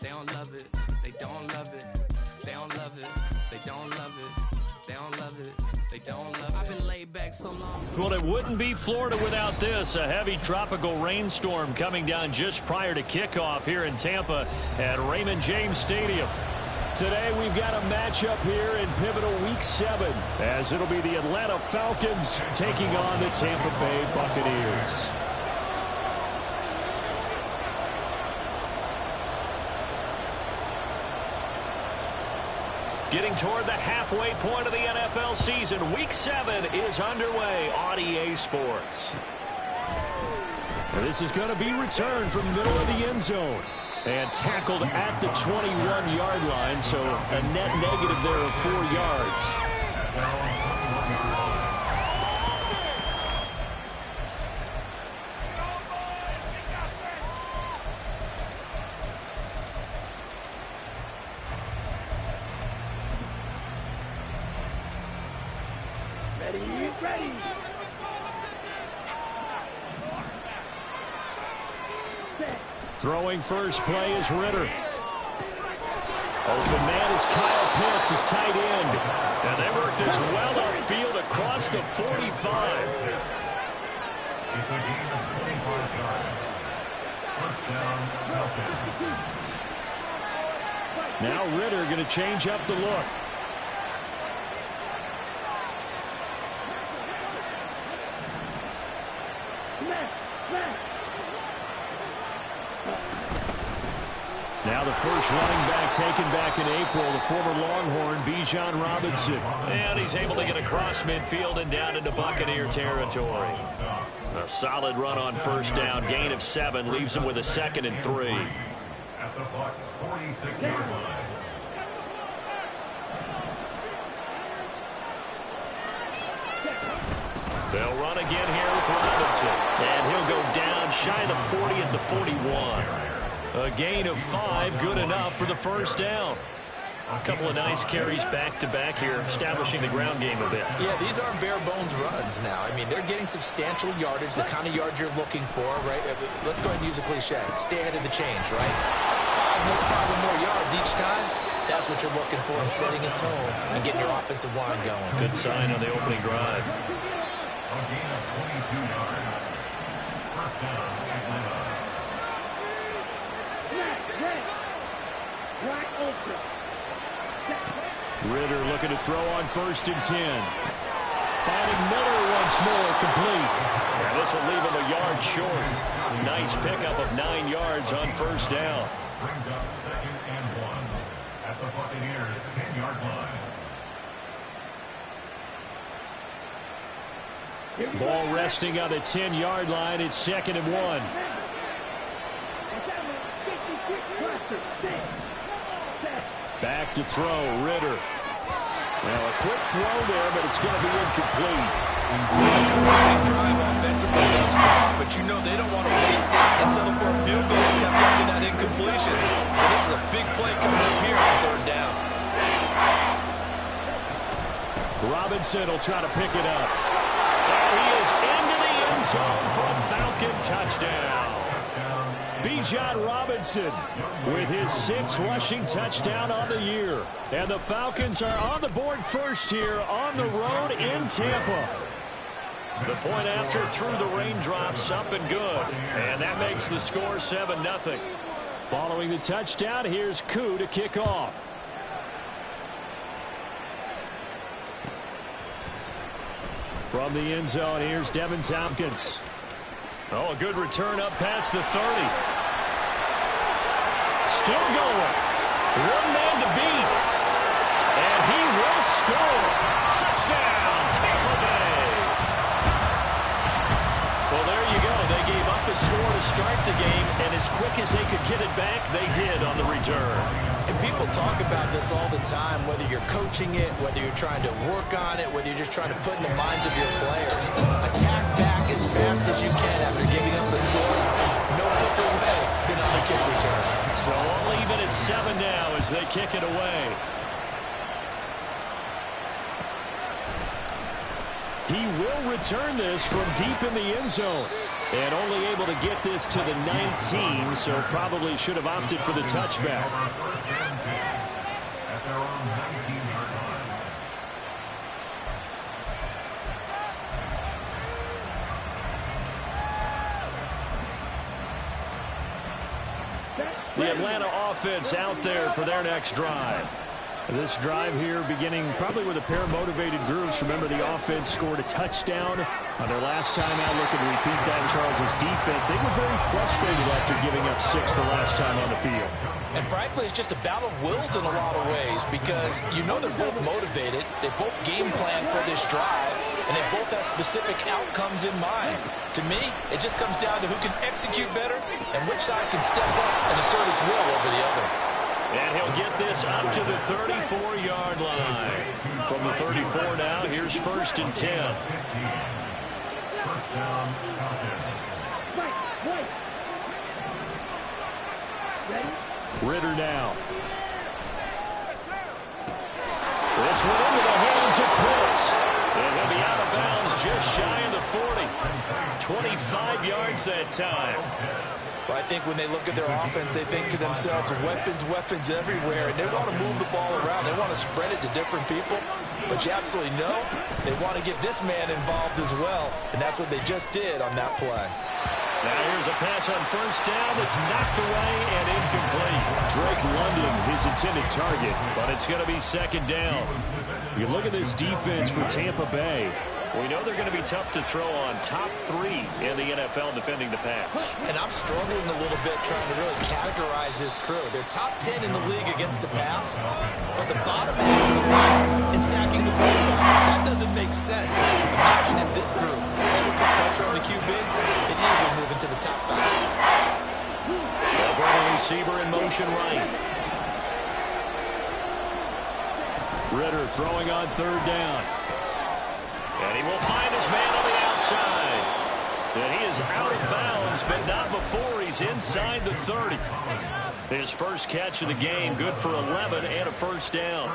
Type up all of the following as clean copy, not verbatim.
They don't love it. They don't love it. They don't love it. They don't love it. They don't love it. They don't love it. I've been laid back so long. Well, it wouldn't be Florida without this. A heavy tropical rainstorm coming down just prior to kickoff here in Tampa at Raymond James Stadium. Today we've got a matchup here in pivotal Week 7 as it'll be the Atlanta Falcons taking on the Tampa Bay Buccaneers. Getting toward the halfway point of the NFL season, Week 7 is underway on EA Sports. This is going to be returned from the middle of the end zone and tackled at the 21-yard line, so a net negative there of 4 yards. Ready. Throwing first play is Ritter. Open man is Kyle Pitts, his tight end. And they work this well upfield across the 45. It's a gain of 25 yards. First down, Falcons. Now Ritter going to change up the look. Now the first running back taken back in April, the former Longhorn, Bijan Robinson. And he's able to get across midfield and down into Buccaneer territory. A solid run on first down, gain of 7, leaves him with a 2nd and 3. At the Bucs' 46-yard line. They'll run again here with Robinson. And he'll go down shy of the 40 at the 41. A gain of 5, good enough for the first down. A couple of nice carries back-to-back here, establishing the ground game a bit. Yeah, these aren't bare-bones runs now. I mean, they're getting substantial yardage, the kind of yards you're looking for, right? Let's go ahead and use a cliche. Stay ahead of the change, right? 5 or more yards each time. That's what you're looking for in setting a tone and getting your offensive line going. Good sign on the opening drive. A gain of 22 yards. First down, Atlanta. Ritter looking to throw on 1st and 10. Finding Miller once more, complete. And this will leave him a yard short. Nice pickup of 9 yards on first down. Brings up 2nd and 1 at the Buccaneers' 10-yard line. Ball resting on the 10-yard line. It's 2nd and 1. Back to throw, Ritter. Well, a quick throw there, but it's going to be incomplete. It's been a good drive offensively thus far, but you know they don't want to waste it and settle for a field goal attempt after that incompletion. So this is a big play coming up here on 3rd down. Robinson will try to pick it up. And he is into the end zone for a Falcon touchdown. Bijan Robinson with his 6th rushing touchdown on the year. And the Falcons are on the board first here on the road in Tampa. The point after through the raindrops up and good. And that makes the score 7-0. Following the touchdown, here's Koo to kick off. From the end zone, here's Devin Tompkins. Oh, a good return up past the 30. Still going. One man to beat. And he will score. Touchdown, Tampa Bay. Well, there you go. They gave up the score to start the game, and as quick as they could get it back, they did on the return. And people talk about this all the time, whether you're coaching it, whether you're trying to work on it, whether you're just trying to put in the minds of your players. Attack back as fast as you can after giving up the score. No quicker way than on the kick return. So we'll leave it at 7 now as they kick it away. He will return this from deep in the end zone. And only able to get this to the 19, so probably should have opted for the touchback. First and 10 at their own 19-yard line. The Atlanta offense out there for their next drive. This drive here beginning probably with a pair of motivated groups. Remember, the offense scored a touchdown on their last time out. Looking to repeat that in Charles' defense. They were very frustrated after giving up 6 the last time on the field. And frankly, it's just a battle of wills in a lot of ways because you know they're both motivated. They both game plan for this drive, and they both have specific outcomes in mind. To me, it just comes down to who can execute better and which side can step up and assert its will over the other. And he'll get this up to the 34-yard line. From the 34 now, here's 1st and 10. First down, Ritter now. This one into the hands of Pitts. And he'll be out of bounds just shy of the 40. 25 yards that time. Well, I think when they look at their offense, they think to themselves, weapons everywhere, and they want to move the ball around. They want to spread it to different people, but you absolutely know they want to get this man involved as well, and that's what they just did on that play. Now here's a pass on 1st down that's knocked away and incomplete. Drake London, his intended target, but it's going to be 2nd down. You look at this defense for Tampa Bay. We know they're going to be tough to throw on. Top 3 in the NFL defending the pass. And I'm struggling a little bit trying to really categorize this crew. They're top 10 in the league against the pass, but the bottom half of the league in sacking the quarterback. That doesn't make sense. Imagine if this group ever put pressure on the QB, it easily move into the top 5. Ball receiver in motion right. Ritter throwing on 3rd down. And he will find his man on the outside. And he is out of bounds, but not before he's inside the 30. His first catch of the game, good for 11 and a 1st down.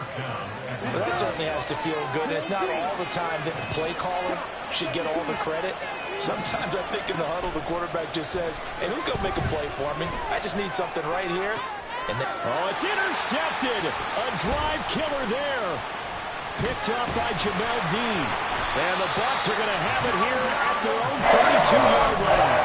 Well, that certainly has to feel good. It's not all the time that the play caller should get all the credit. Sometimes I think in the huddle, the quarterback just says, hey, who's going to make a play for me? I just need something right here. And then, oh, it's intercepted. A drive killer there. Picked up by Jamel Dean. And the Bucs are going to have it here at their own 32-yard line.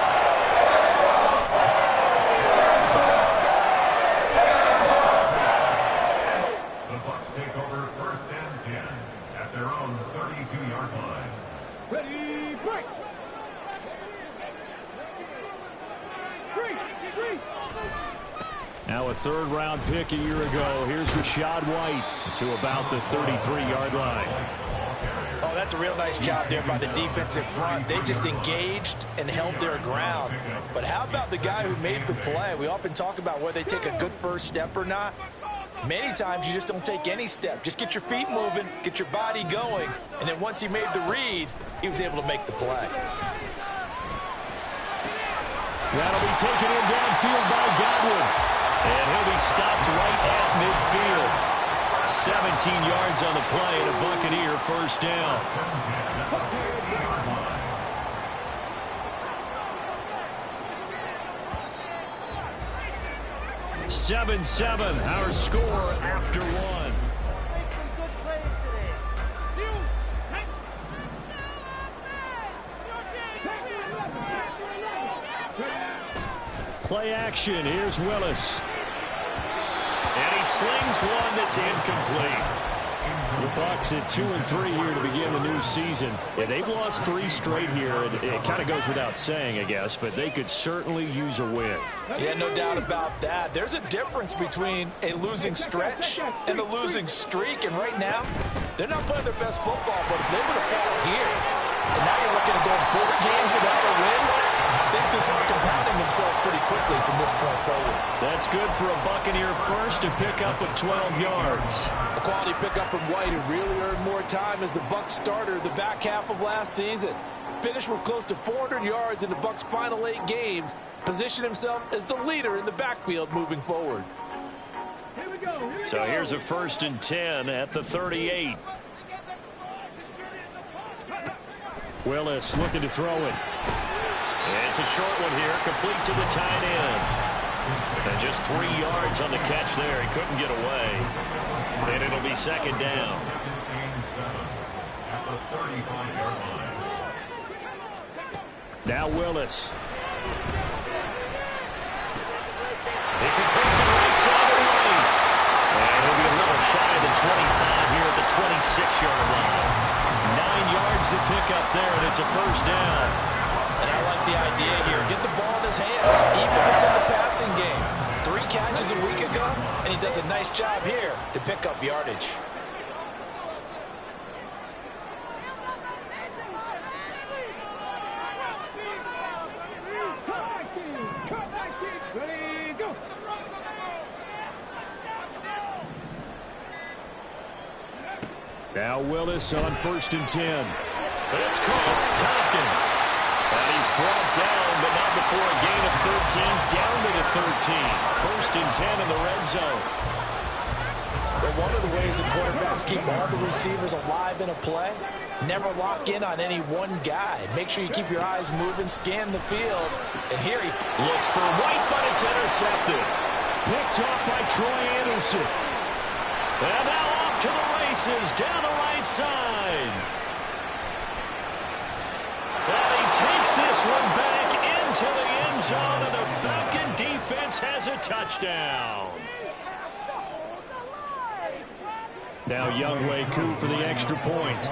The Bucs take over 1st and 10 at their own 32-yard line. Ready, break! Three! Now a 3rd-round pick a year ago. Here's Rashad White to about the 33-yard line. oh, that's a real nice job there by the defensive front. They just engaged and held their ground. But how about the guy who made the play? We often talk about whether they take a good first step or not. Many times you just don't take any step. Just get your feet moving, get your body going, and then once he made the read, he was able to make the play. That'll be taken in downfield by Godwin. And he'll be stopped right at midfield. 17 yards on the play and a Buccaneer 1st down. 7-7, our score after 1. Play action. Here's Willis. And he slings one that's incomplete. The Bucs at 2-3 here to begin the new season. Yeah, they've lost 3 straight here. And it kind of goes without saying, I guess, but they could certainly use a win. Yeah, no doubt about that. There's a difference between a losing stretch and a losing streak. And right now, they're not playing their best football, but if they were to fall here, and now you're looking at going 4 games without a win, things can start compounding themselves pretty quickly from this point forward. That's good for a Buccaneer first to pick up at 12 yards. A quality pickup from White, who really earned more time as the Bucs starter the back half of last season. Finished with close to 400 yards in the Bucs' final 8 games. Positioned himself as the leader in the backfield moving forward. So here's a 1st and 10 at the 38. Willis looking to throw it. And it's a short one here, complete to the tight end. And just 3 yards on the catch there. He couldn't get away. And it'll be second down. At the 35-yard line. Now Willis. He completes it right side of the lane. And he'll be a little shy of the 25 here at the 26-yard line. 9 yards to pick up there, and it's a first down. And I like the idea here. Get the ball in his hands, even if it's in the passing game. 3 catches a week ago, and he does a nice job here to pick up yardage. Now Willis on 1st and 10. It's called Tompkins. And he's brought down, but not before a gain of 13, down to the 13. 1st and 10 in the red zone. Well, one of the ways that quarterbacks keep all the receivers alive in a play, never lock in on any one guy. Make sure you keep your eyes moving, scan the field. And here he looks for White, but it's intercepted. Picked off by Troy Anderson. And now off to the races down the right side. And he takes this one back into the end zone, and the Falcon defense has a touchdown. Now Younghoe Koo for the extra point.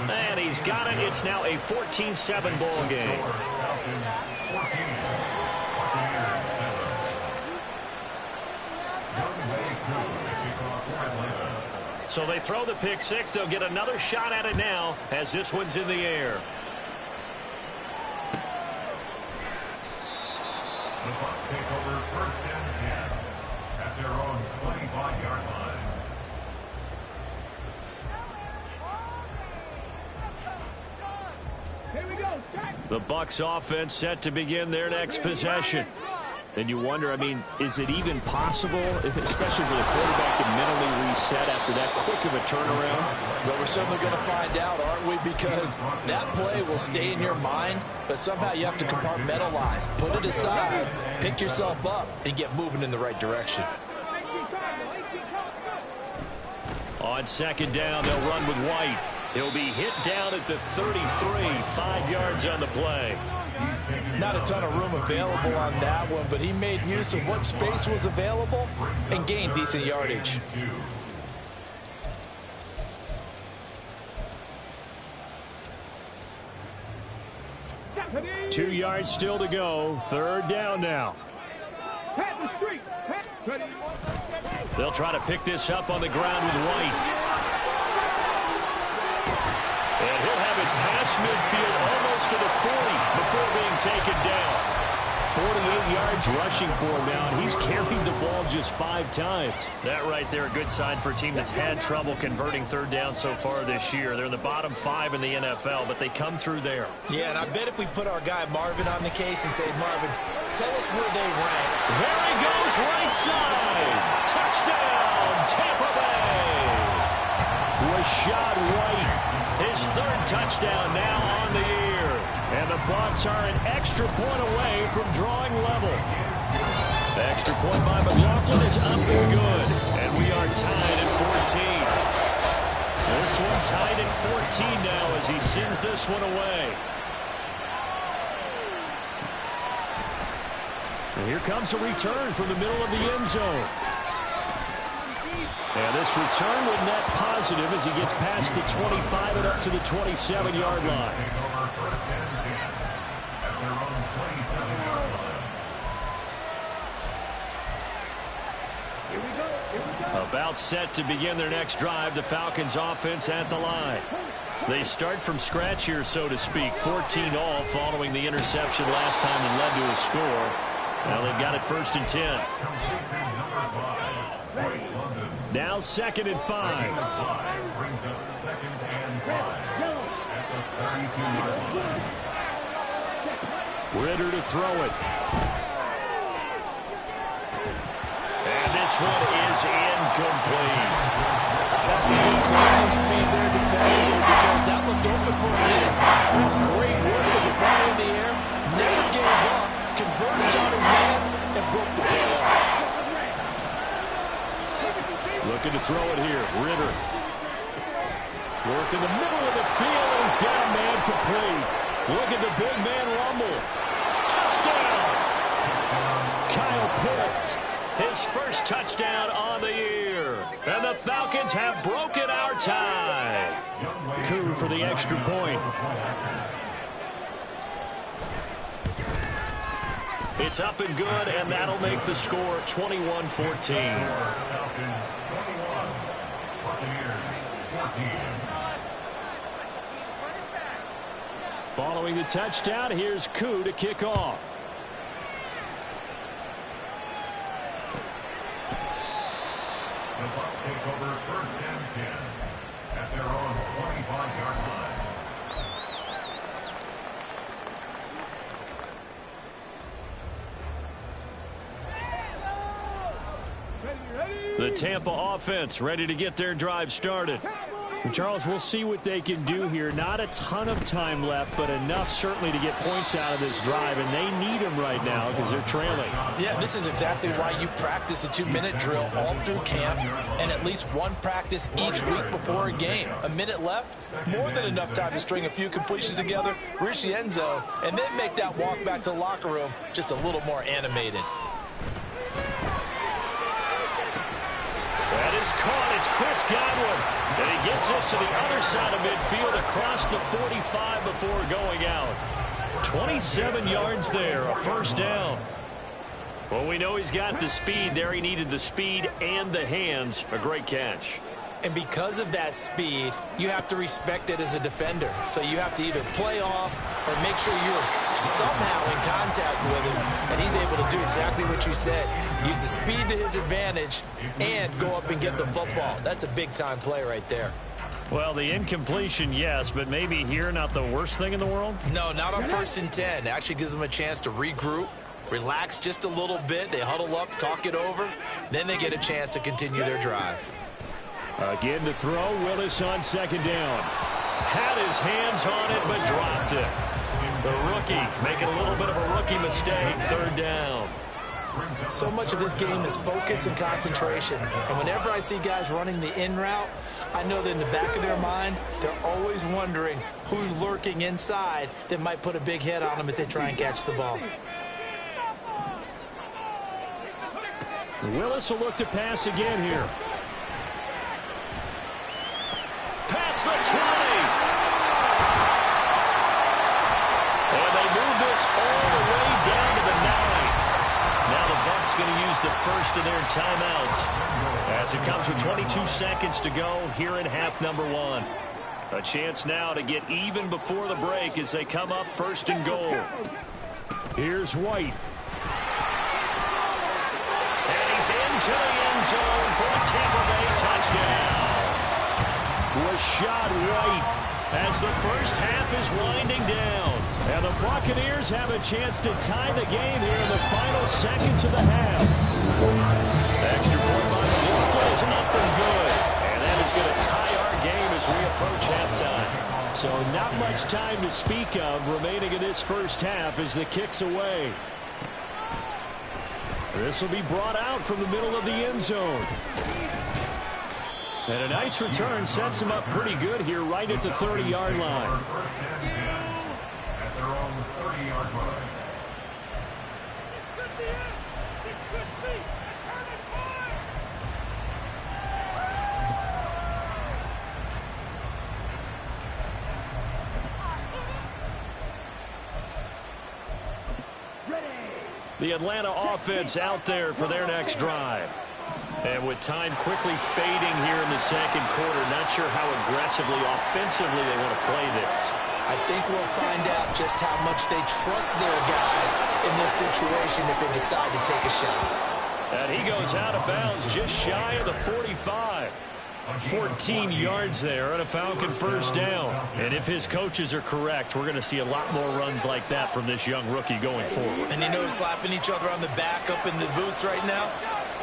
And he's got it. It's now a 14-7 ball game. So they throw the pick six. They'll get another shot at it now as this one's in the air. The Bucs take over 1st and 10 at their own 25-yard line. The Bucs offense set to begin their next possession. And you wonder, I mean, is it even possible, especially for the quarterback, to mentally reset after that quick of a turnaround? Well, we're certainly going to find out, aren't we? Because that play will stay in your mind, but somehow you have to compartmentalize. Put it aside, pick yourself up, and get moving in the right direction. On 2nd down, they'll run with White. He'll be hit down at the 33, 5 yards on the play. Not a ton of room available on that one, but he made use of what space was available and gained decent yardage. Two yards still to go. 3rd down now. They'll try to pick this up on the ground with White. And he'll have it past midfield almost to the 40 before being taken down. 48 yards rushing for him now, and he's carried the ball just 5 times. That right there, a good sign for a team that's had trouble converting 3rd down so far this year. They're in the bottom 5 in the NFL, but they come through there. Yeah, and I bet if we put our guy Marvin on the case and say, Marvin, tell us where they rank. There he goes, right side. Touchdown, Tampa Bay. Rashad White. His 3rd touchdown now on the year. And the Bucs are an extra point away from drawing level. Extra point by McLaughlin is up and good. And we are tied at 14. This one tied at 14 now as he sends this one away. And here comes a return from the middle of the end zone. And this return will net positive as he gets past the 25 and up to the 27-yard line. About set to begin their next drive, the Falcons offense at the line. They start from scratch here, so to speak. 14 all following the interception last time that led to a score. Now they've got it 1st and 10. Now 2nd and 5. Brings up 2nd and 5 at the 32-yard line. Ritter to throw it. And this one is incomplete. That's some good closing speed there defensively because that looked open for a minute. That's great work with the ball in the air. Never gave up. Converted on his man and broke the play up. Looking to throw it here. Ritter. Work in the middle of the field, and he's got a man complete. Look at the big man rumble. Touchdown! Kyle Pitts, his first touchdown on the year. And the Falcons have broken our tie. Coup for the extra point. It's up and good, and that'll make the score 21-14. Falcons 21, Buccaneers 14. Following the touchdown, here's Coup to kick off. The Bucs take over first and 10 at their own 25-yard line. The Tampa offense ready to get their drive started. Charles, we'll see what they can do here. Not a ton of time left, but enough certainly to get points out of this drive, and they need them right now because they're trailing. Yeah, this is exactly why you practice a 2-minute drill all through camp and at least one practice each week before a game. A minute left, more than enough time to string a few completions together, reach the end zone, and then make that walk back to the locker room just a little more animated. That is caught. It's Chris Godwin. And he gets us to the other side of midfield across the 45 before going out. 27 yards there, a first down. Well, we know he's got the speed there. He needed the speed and the hands. A great catch. And because of that speed, you have to respect it as a defender. So you have to either play off or make sure you're somehow in contact with him. And he's able to do exactly what you said. Use the speed to his advantage and go up and get the football. That's a big-time play right there. Well, the incompletion, yes, but maybe here not the worst thing in the world? No, not on first and 10. It actually gives them a chance to regroup, relax just a little bit. They huddle up, talk it over. Then they get a chance to continue their drive. Again to throw, Willis on second down. Had his hands on it, but dropped it. The rookie making a little bit of a rookie mistake, third down. So much of this game is focus and concentration. And whenever I see guys running the in route, I know that in the back of their mind, they're always wondering who's lurking inside that might put a big hit on them as they try and catch the ball. Willis will look to pass again here. Past the 20. And they move this all the way down to the 9. Now the Bucs going to use the first of their timeouts as it comes with 22 seconds to go here in half number 1. A chance now to get even before the break as they come up first and goal. Here's White. And he's into the end zone for a Tampa Bay touchdown. Rashad White as the first half is winding down. And the Buccaneers have a chance to tie the game here in the final seconds of the half. Extra point by the Buffalo is up and good. And that is going to tie our game as we approach halftime. So not much time to speak of remaining in this first half as the kick's away. This will be brought out from the middle of the end zone. And a nice return sets him up pretty good here right at the 30-yard line. First and 10 at their own 30-yard line. The Atlanta offense out there for their next drive. And with time quickly fading here in the second quarter, not sure how aggressively, offensively they want to play this. I think we'll find out just how much they trust their guys in this situation if they decide to take a shot. And he goes out of bounds just shy of the 45. 14 yards there and a Falcon first down. And if his coaches are correct, we're going to see a lot more runs like that from this young rookie going forward. And you know, slapping each other on the back up in the boots right now?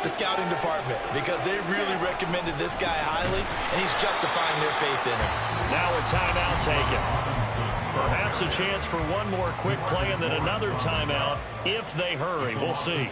The scouting department, because they really recommended this guy highly, and he's justifying their faith in him. Now a timeout taken. Perhaps a chance for one more quick play and then another timeout if they hurry. We'll see.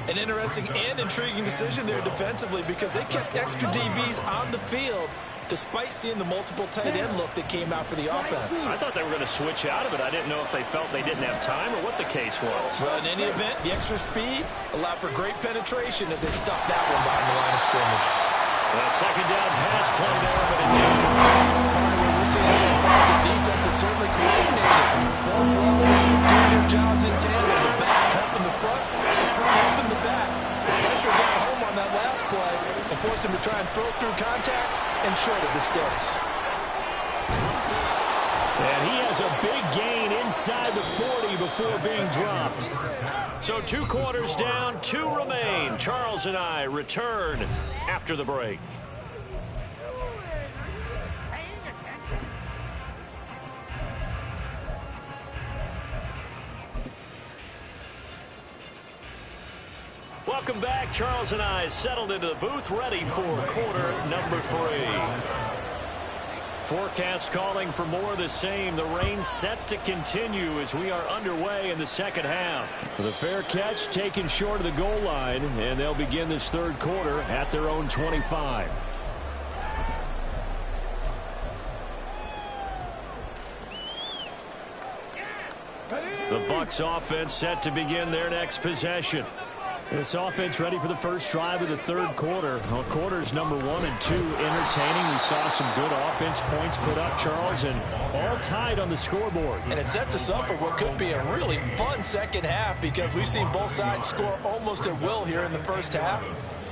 An interesting and intriguing decision there defensively, because they kept extra DBs on the field despite seeing the multiple tight end look that came out for the offense. I thought they were going to switch out of it. I didn't know if they felt they didn't have time or what the case was. Well, in any event, the extra speed allowed for great penetration as they stuffed that one behind the line of scrimmage. A second down pass play there, but it's incomplete. We're seeing some calls of defense is certainly coordinated. Both levels doing their jobs in tandem. The back helping the front helping the back. The pressure got home on that last play and forced him to try and throw through contact and short of the sticks. And he has a big gain inside the 40 before being dropped. So 2 quarters down, 2 remain. Charles and I return after the break. Welcome back. Charles and I settled into the booth, ready for quarter number 3. Forecast calling for more of the same. The rain set to continue as we are underway in the second half. The fair catch taken short of the goal line, and they'll begin this third quarter at their own 25. The Bucs offense set to begin their next possession. This offense ready for the first drive of the third quarter. Well, quarters number 1 and 2 entertaining. We saw some good offense points put up, Charles, and all tied on the scoreboard. And it sets us up for what could be a really fun second half, because we've seen both sides score almost at will here in the first half.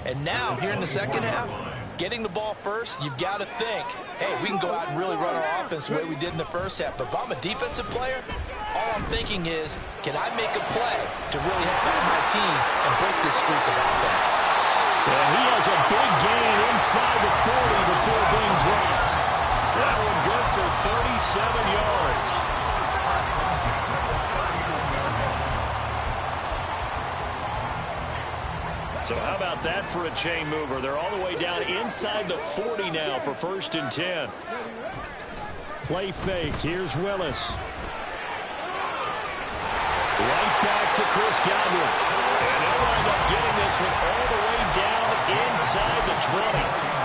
And now, here in the second half, getting the ball first, you've got to think, hey, we can go out and really run our offense the way we did in the first half. But if I'm a defensive player, all I'm thinking is, can I make a play to really help out my team and break this streak of offense? And he has a big gain inside the 40 before being dropped. That one good for 37 yards. So how about that for a chain mover? They're all the way down inside the 40 now for 1st and 10. Play fake. Here's Willis. Right back to Chris Godwin. And they'll wind up getting this one all the way down inside the 20.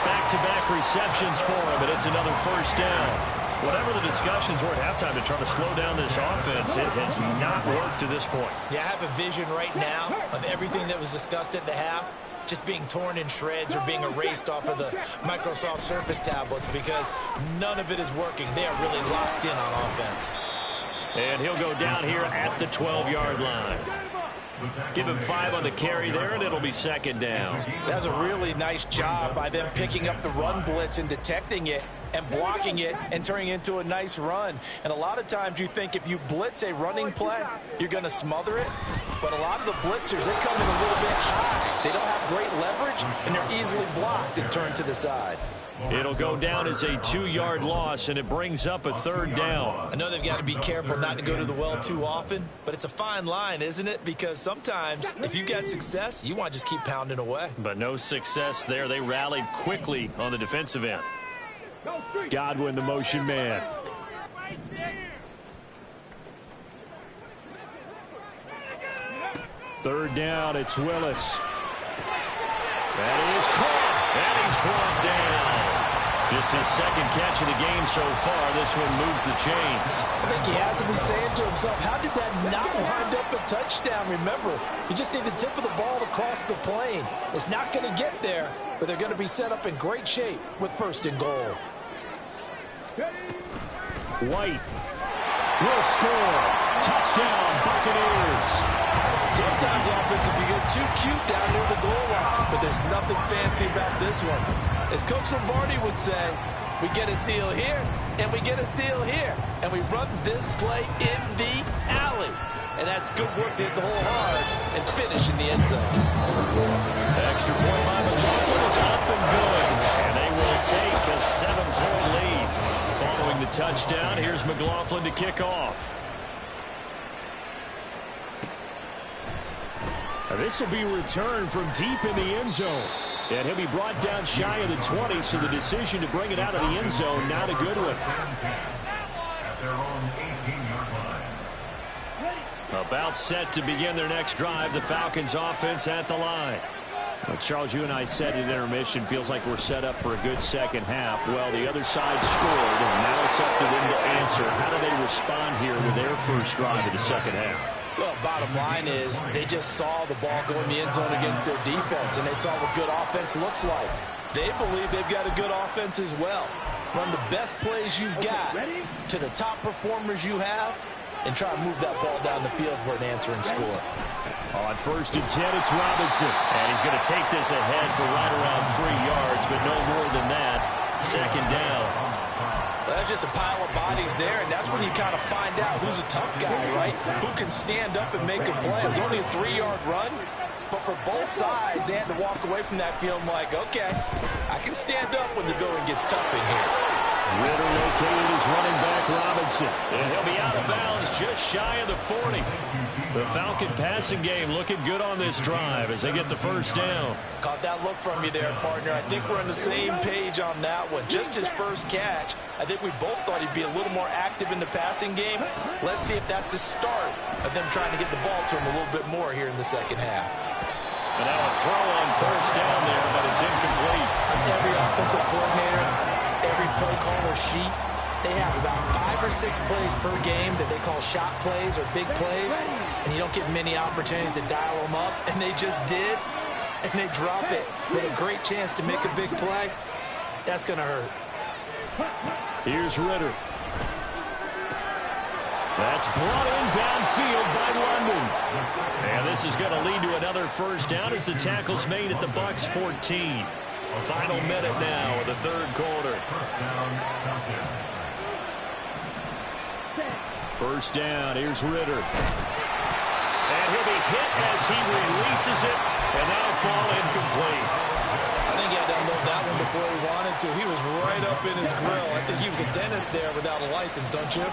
Back-to-back receptions for him, and it's another first down. Whatever the discussions were at halftime to try to slow down this offense, it has not worked to this point. Yeah, I have a vision right now of everything that was discussed at the half just being torn in shreds or being erased off of the Microsoft Surface tablets, because none of it is working. They are really locked in on offense. And he'll go down here at the 12-yard line. Give him 5 on the carry there, and it'll be second down. That's a really nice job by them picking up the run blitz and detecting it and blocking it and turning it into a nice run. And a lot of times you think if you blitz a running play, you're going to smother it. But a lot of the blitzers, they come in a little bit high. They don't have great leverage, and they're easily blocked and turned to the side. It'll go down as a 2-yard loss, and it brings up a third down. I know they've got to be careful not to go to the well too often, but it's a fine line, isn't it? Because sometimes if you got success, you want to just keep pounding away. But no success there. They rallied quickly on the defensive end. Godwin, the motion man. Third down, it's Willis. That is caught, and he's brought down. Just his second catch of the game so far. This one moves the chains. I think he has to be saying to himself, how did that not wind up a touchdown? Remember, you just need the tip of the ball to cross the plane. It's not going to get there, but they're going to be set up in great shape with 1st and goal. White will score. Touchdown, Buccaneers. Sometimes offensive, you get too cute down near the goal line, but there's nothing fancy about this one. As Coach Lombardi would say, we get a seal here, and we get a seal here, and we run this play in the alley. And that's good work to hit the hole hard and finish in the end zone. Extra point by McLaughlin is up and good, and they will take touchdown. Here's McLaughlin to kick off. This will be returned from deep in the end zone. And he'll be brought down shy of the 20, so the decision to bring it out of the end zone, not a good one. At their own 18-yard line. About set to begin their next drive, the Falcons offense at the line. Well, Charles, you and I said at intermission, feels like we're set up for a good second half. Well, the other side scored, and now it's up to them to answer. How do they respond here with their first drive of the second half? Well, bottom line is they just saw the ball go in the end zone against their defense, and they saw what good offense looks like. They believe they've got a good offense as well. Run the best plays you've got to the top performers you have, and try to move that ball down the field for an answering score. On 1st and 10, it's Robinson. And he's going to take this ahead for right around 3 yards, but no more than that. Second down. Well, that's just a pile of bodies there, and that's when you kind of find out who's a tough guy, right? Who can stand up and make a play. It was only a 3-yard run, but for both sides, they had to walk away from that feeling like, okay, I can stand up when the going gets tough in here. Ritter located his running back, Robinson. And he'll be out of bounds just shy of the 40. The Falcon passing game looking good on this drive as they get the first down. Caught that look from you there, partner. I think we're on the same page on that one. Just his first catch. I think we both thought he'd be a little more active in the passing game. Let's see if that's the start of them trying to get the ball to him a little bit more here in the second half. And now a throw on first down there, but it's incomplete. Every offensive coordinator, every play caller sheet, they have about 5 or 6 plays per game that they call shot plays or big plays, and you don't get many opportunities to dial them up, and they just did, and they drop it with a great chance to make a big play. That's going to hurt. Here's Ritter. That's brought in downfield by London. And this is going to lead to another first down as the tackle's made at the Bucs 14. Final minute now of the third quarter. First down, here's Ritter. And he'll be hit as he releases it, and that'll fall incomplete. I think he had to unload that one before he wanted to. He was right up in his grill. I think he was a dentist there without a license, don't you?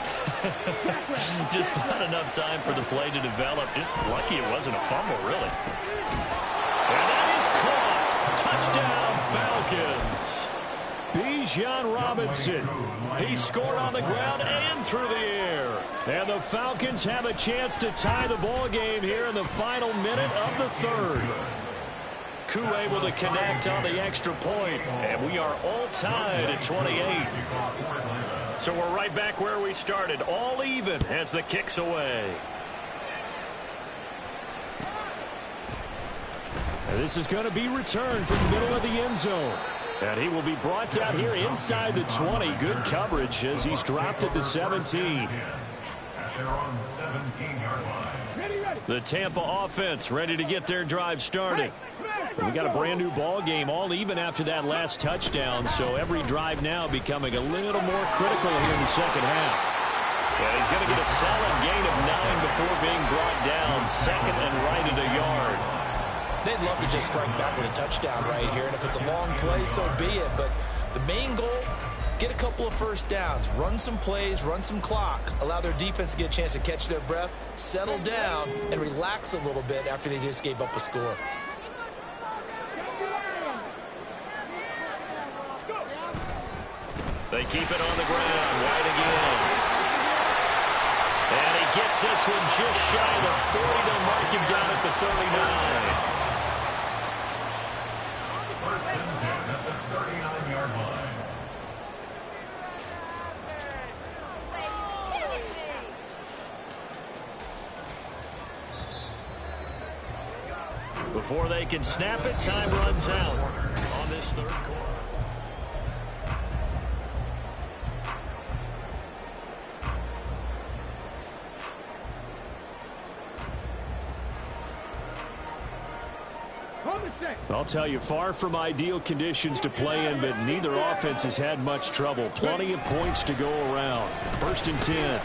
Just not enough time for the play to develop. Just lucky it wasn't a fumble, really. And that is caught. Touchdown, Falcons. Bijan Robinson. He scored on the ground and through the air. And the Falcons have a chance to tie the ball game here in the final minute of the third. Koo able to connect on the extra point, and we are all tied at 28. So we're right back where we started, all even as the kick's away. And this is going to be returned from the middle of the end zone. And he will be brought down here inside the 20. Good coverage as he's dropped at the 17. The Tampa offense ready to get their drive started. We got a brand new ball game, all even after that last touchdown, so every drive now becoming a little more critical here in the second half. And he's going to get a solid gain of 9 before being brought down, second and right at a yard. They'd love to just strike back with a touchdown right here, and if it's a long play, so be it. But the main goal, get a couple of first downs, run some plays, run some clock, allow their defense to get a chance to catch their breath, settle down, and relax a little bit after they just gave up a score. They keep it on the ground, right again. And he gets this one just shy of the 40. They'll mark him down at the 39. First and 10 at the 39-yard line. Before they can snap it, time runs out on this third quarter. I'll tell you, far from ideal conditions to play in, but neither offense has had much trouble. Plenty of points to go around. First and 10.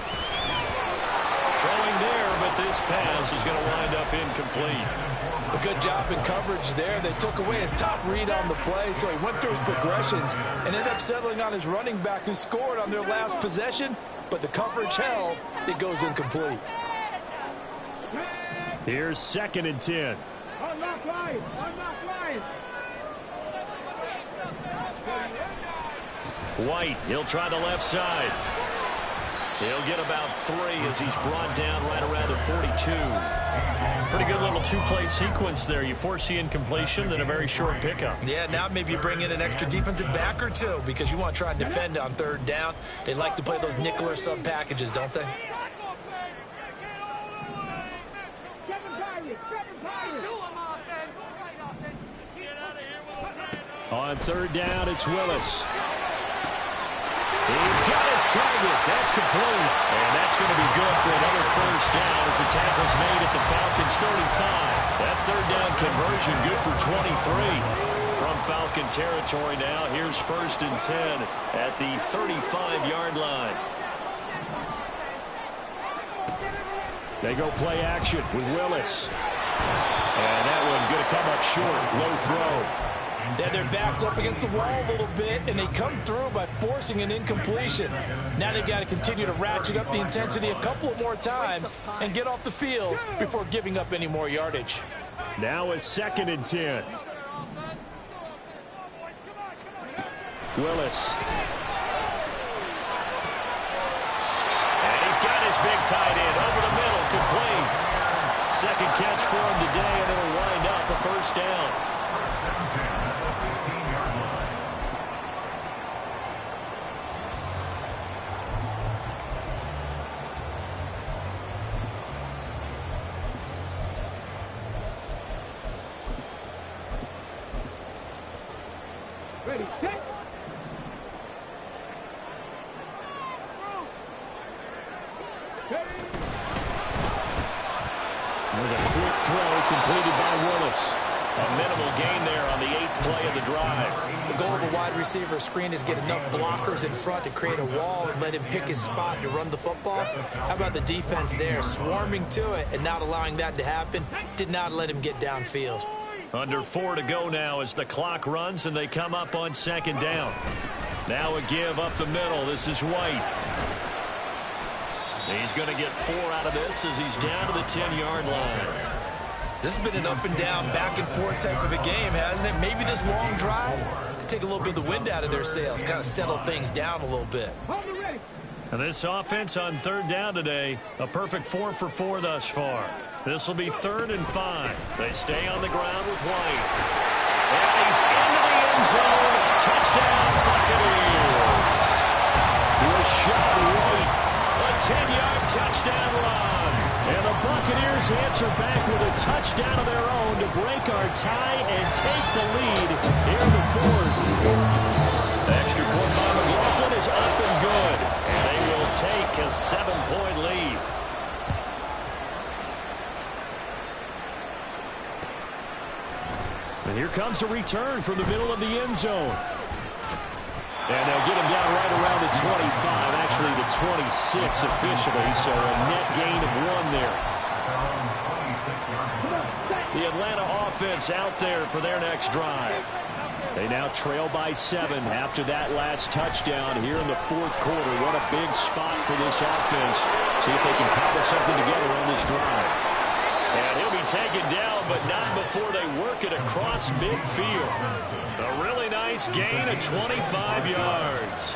Throwing there, but this pass is going to wind up incomplete. A good job in coverage there. They took away his top read on the play, so he went through his progressions and ended up settling on his running back who scored on their last possession, but the coverage held. It goes incomplete. Here's 2nd and 10. Unlock line. White, he'll try the left side. He'll get about 3 as he's brought down right around the 42. Pretty good little two-play sequence there. You force the incompletion, then a very short pickup. Yeah, now maybe you bring in an extra defensive back or two because you want to try and defend on 3rd down. They like to play those nickel or sub packages, don't they? On 3rd down, it's Willis. He's got his target. That's complete. And that's going to be good for another 1st down as the tackle's made at the Falcons' 35. That 3rd down conversion good for 23. From Falcon territory now, here's 1st and 10 at the 35-yard line. They go play action with Willis. And that one going to come up short. Low throw. Then their backs up against the wall a little bit, and they come through by forcing an incompletion. Now they've got to continue to ratchet up the intensity a couple of more times and get off the field before giving up any more yardage. Now a 2nd and 10. Willis. And he's got his big tight end over the middle, complete. 2nd catch for him today, and it'll wind up a 1st down. Ready, set. With a quick throw completed by Willis. A minimal gain there on the 8th play of the drive. The goal of a wide receiver screen is get enough blockers in front to create a wall and let him pick his spot to run the football. How about the defense there, swarming to it and not allowing that to happen? Did not let him get downfield. Under 4 to go now as the clock runs and they come up on 2nd down. Now a give up the middle. This is White. He's going to get 4 out of this as he's down to the 10-yard line. This has been an up and down, back and forth type of a game, hasn't it? Maybe this long drive could take a little bit of the wind out of their sails, kind of settle things down a little bit. And this offense on 3rd down today, a perfect 4 for 4 thus far. This will be 3rd and 5. They stay on the ground with White. And he's into the end zone. Touchdown, Buccaneers. Rashad White, a 10-yard touchdown run. And the Buccaneers answer back with a touchdown of their own to break our tie and take the lead here in the 4th. Extra point by McLaughlin is up and good. And they will take a 7-point lead. And here comes a return from the middle of the end zone. And they'll get him down right around the 25, actually the 26 officially, so a net gain of 1 there. The Atlanta offense out there for their next drive. They now trail by 7 after that last touchdown here in the 4th quarter. What a big spot for this offense. See if they can cobble something together on this drive. And he'll be taken down, but not before they work it across midfield. A really nice gain of 25 yards.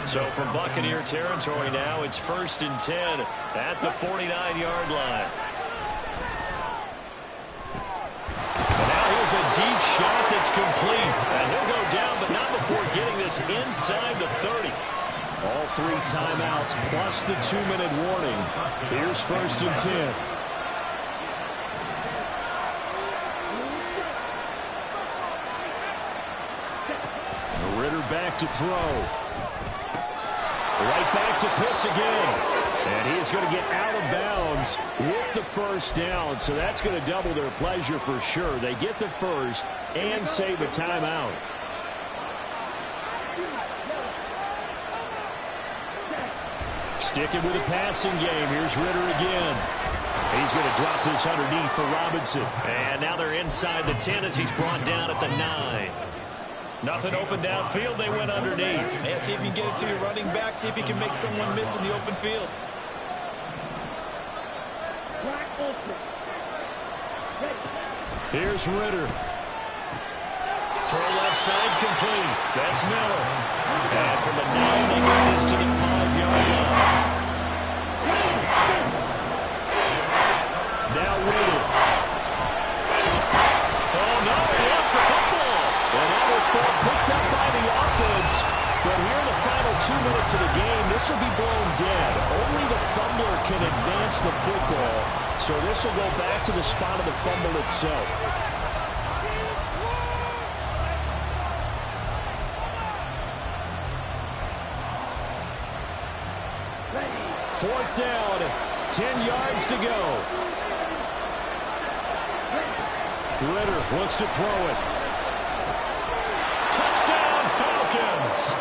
So from Buccaneer territory now, it's 1st and 10 at the 49-yard line. And now here's a deep shot that's complete. And he'll go down, but not before getting this inside the 30. All 3 timeouts plus the 2-minute warning. Here's 1st and 10. Ritter back to throw. Right back to Pitts again. And he is going to get out of bounds with the 1st down. So that's going to double their pleasure for sure. They get the 1st and save a timeout. Sticking with the passing game. Here's Ritter again. He's going to drop this underneath for Robinson. And now they're inside the 10 as he's brought down at the 9. Nothing open downfield. They went underneath. Yeah, see if you can get it to your running back. See if you can make someone miss in the open field. Here's Ritter. Throw left side complete. That's Miller. And from the 9, they get this to the 5-yard line. Now Ritter. Oh, no, he lost the football. And that was ball picked up by the offense. But here in the final 2 minutes of the game, this will be blown dead. Only the fumbler can advance the football. So this will go back to the spot of the fumble itself. Fourth down, 10 yards to go. Ritter wants to throw it. Touchdown, Falcons!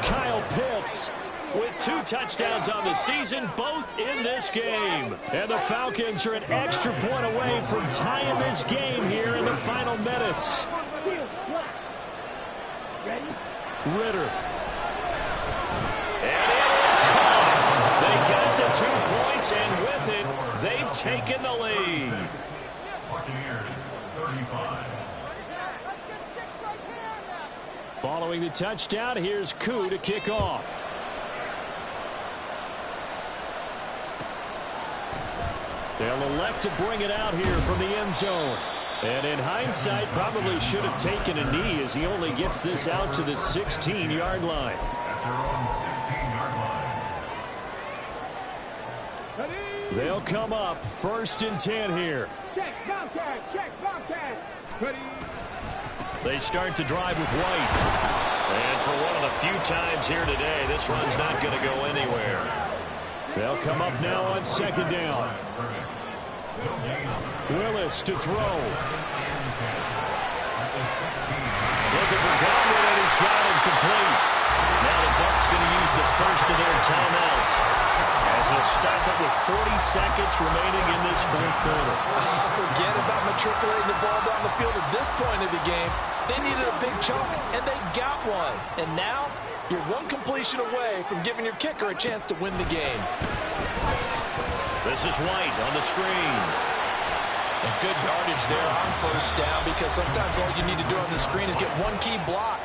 Kyle Pitts with 2 touchdowns on the season, both in this game. And the Falcons are an extra point away from tying this game here in the final minutes. Ritter. And it is caught. They got the 2 points, and with it, they've taken the lead. Buccaneers, 35. Following the touchdown, here's Koo to kick off. They'll elect to bring it out here from the end zone. And in hindsight, probably should have taken a knee as he only gets this out to the 16-yard line. At their own 16-yard line. They'll come up 1st and 10 here. Check, Bobcat, check, Bobcat. Ready. They start the drive with White. And for one of the few times here today, this run's not going to go anywhere. They'll come up now on 2nd down. Willis to throw. Looking for Godwin, and he's got him complete. Now the Bucs going to use the first of their timeouts as they'll stop it with 40 seconds remaining in this 4th quarter. Forget about matriculating the ball down the field at this point of the game. They needed a big chunk, and they got one. And now, you're 1 completion away from giving your kicker a chance to win the game. This is White on the screen. And good yardage there on 1st down, because sometimes all you need to do on the screen is get 1 key block.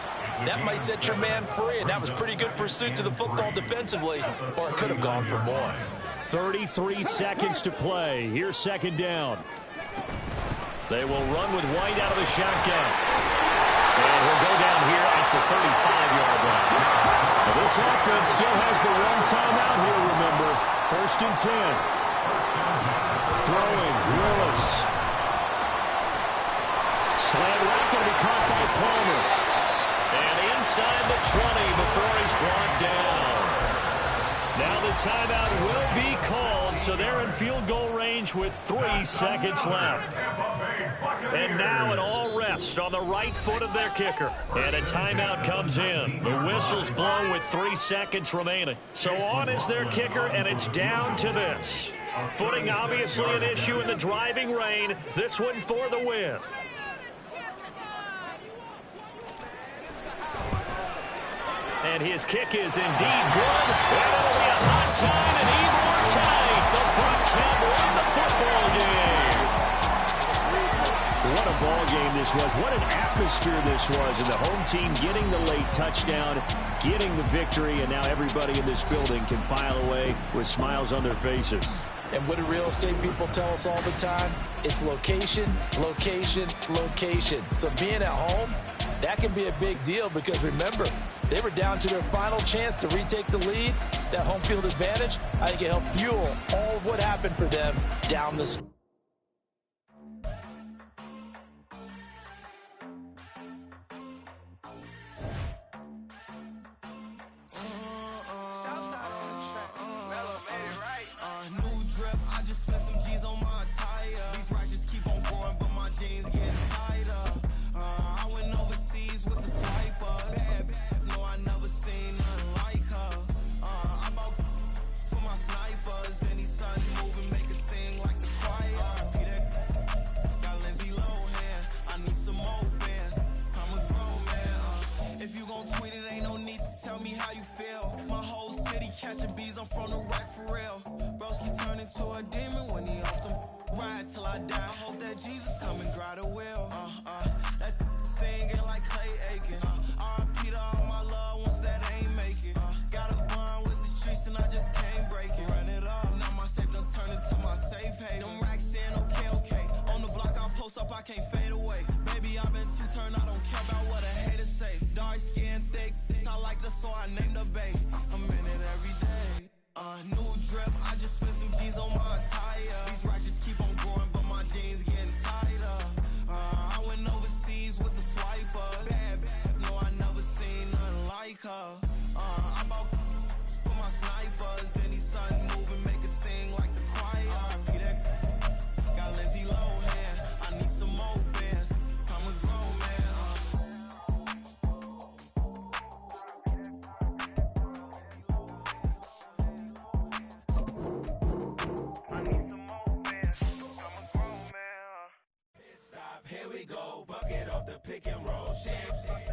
That might set your man free, and that was pretty good pursuit to the football defensively, or it could have gone for more. 33 seconds to play. Here's 2nd down. They will run with White out of the shotgun. And he'll go down here at the 35-yard line. Now this offense still has the 1 timeout here, remember. 1st and 10. Throwing, Willis. Slant right, going to be caught by Palmer. And inside the 20 before he's brought down. Now the timeout will be called, so they're in field goal range with 3 seconds left. And now it all rests on the right foot of their kicker. And a timeout comes in. The whistle's blown with 3 seconds remaining. So on is their kicker, and it's down to this. Footing obviously an issue in the driving rain. This one for the win. And his kick is indeed good. And it'll be a hot time, and even tight. The Bucs have won the football game. What a ball game this was. What an atmosphere this was. And the home team getting the late touchdown, getting the victory, and now everybody in this building can file away with smiles on their faces. And what do real estate people tell us all the time? It's location, location, location. So being at home, that can be a big deal because remember, they were down to their final chance to retake the lead. That home field advantage, I think it helped fuel all of what happened for them down the stretch. get it, ain't no need to tell me how you feel. My whole city catching bees, I'm from the rack for real. Broski turn into a demon when he off them. Ride till I die, I hope that Jesus come and grab the wheel. That singing like Clay Aiken. R.I.P. to all my loved ones that ain't make it. Got a bond with the streets and I just can't break it. Run it up, now my safe done turn into my safe haven. Them racks in, okay. On the block I post up, I can't fade away. Baby, I've been too turned, I don't care about what a hater say. Dark skin, thick, I like the so I named the bay. I'm in it every day. New drip, I just spent some G's on my attire. These righteous keep on growing, but my jeans getting tighter. I went overseas with the swiper. Bad, no, I never seen nothing like her. I bought for my snipers. Any sun moving, make it sing like the choir. Peter got Lindsay Lohan. I need some more bands. I'm a grown man. Here we go, bucket off the pick and roll shit.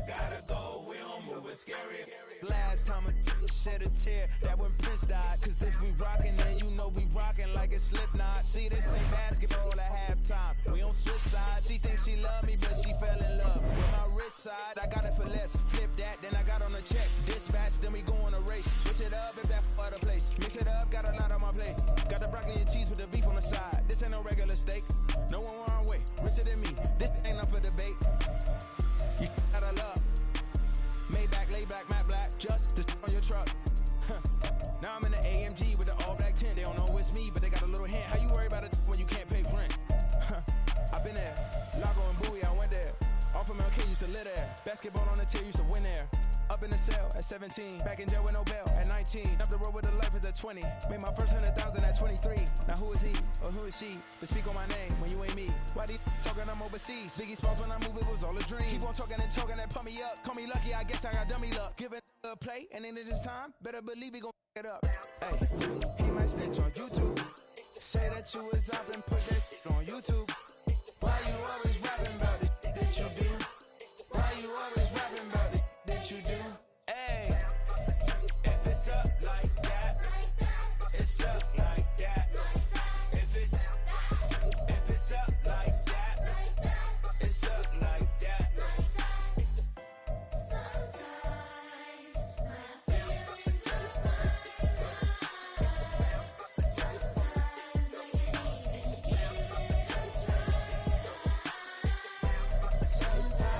Gotta go, we don't move it scary. Last time a shed a tear, that when Prince died. Cause if we rockin', then you know we rockin' like a Slipknot. See, this ain't basketball at halftime. We on switch sides. She thinks she love me, but she fell in love with my rich side. I got it for less. Flip that, then I got on a check. Dispatch, then we go on a race. Switch it up if that other place. Mix it up, got a lot on my plate. Got the broccoli and cheese with the beef on the side. This ain't no regular steak. No one wrong way, richer than me. This ain't up for debate. You out of love. Maybach, lay black, matte black, just to on your truck. Now I'm in the AMG with the all black tint. They don't know it's me, but they got a little hint. How you worry about it when you can't pay rent? I've been there. Lago and Bowie, I went there. Off of MLK used to live there. Basketball on the tier used to win there. Up in the cell at 17. Back in jail with no bail at 19. Up the road with the life is at 20. Made my first 100,000 at 23. Now who is he or who is she to speak on my name when you ain't me? Why they talking I'm overseas? Biggie Smalls when I move it was all a dream. Keep on talking and pump me up. Call me lucky, I guess I got dummy luck. Give it a play and then this time, better believe he gon' it up. Hey, he might snitch on YouTube. Say that you was up and put that shit on YouTube. Why you always rapping about it that you do? Why you always rapping about it that you do? Hey, if it's up like that, it's up like that. If it's up like that, it's up like that. Sometimes my feelings are mine. Sometimes I can't even give it a try. Sometimes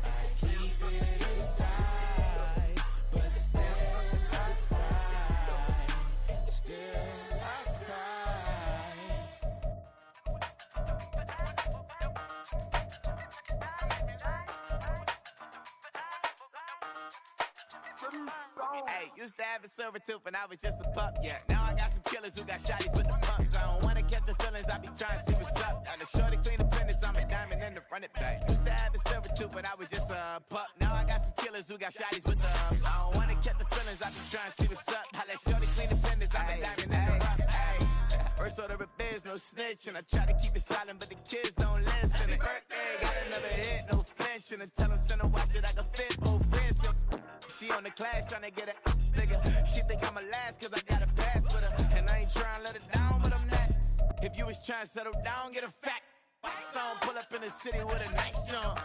I keep it inside, but still I cry. Still I cry. Hey, used to have a silver tooth and I was just a pup, yeah. Now I got some killers who got shotties with the pumps. I don't wanna catch the feelings, I be trying to see what's up. Now the shorty clean the business, I'm a diamond and to run it back. Used to have a silver tooth but I was just a pup. Now I got some killers who got shotties with the I don't wanna catch the feelings, I be trying to see what's up. I let shorty clean the business, I'm a diamond and to run it back. First order of biz, no snitching. I try to keep it silent, but the kids don't listen. Birthday, got another hit, no flinching. And tell them send a watch that I can fit both friends. She on the class trying to get a nigga. She think I'm a last cause I got a pass with her. And I ain't trying to let it down, but I'm not. If you was trying to settle down, get a fact. Song pull up in the city with a nice jump.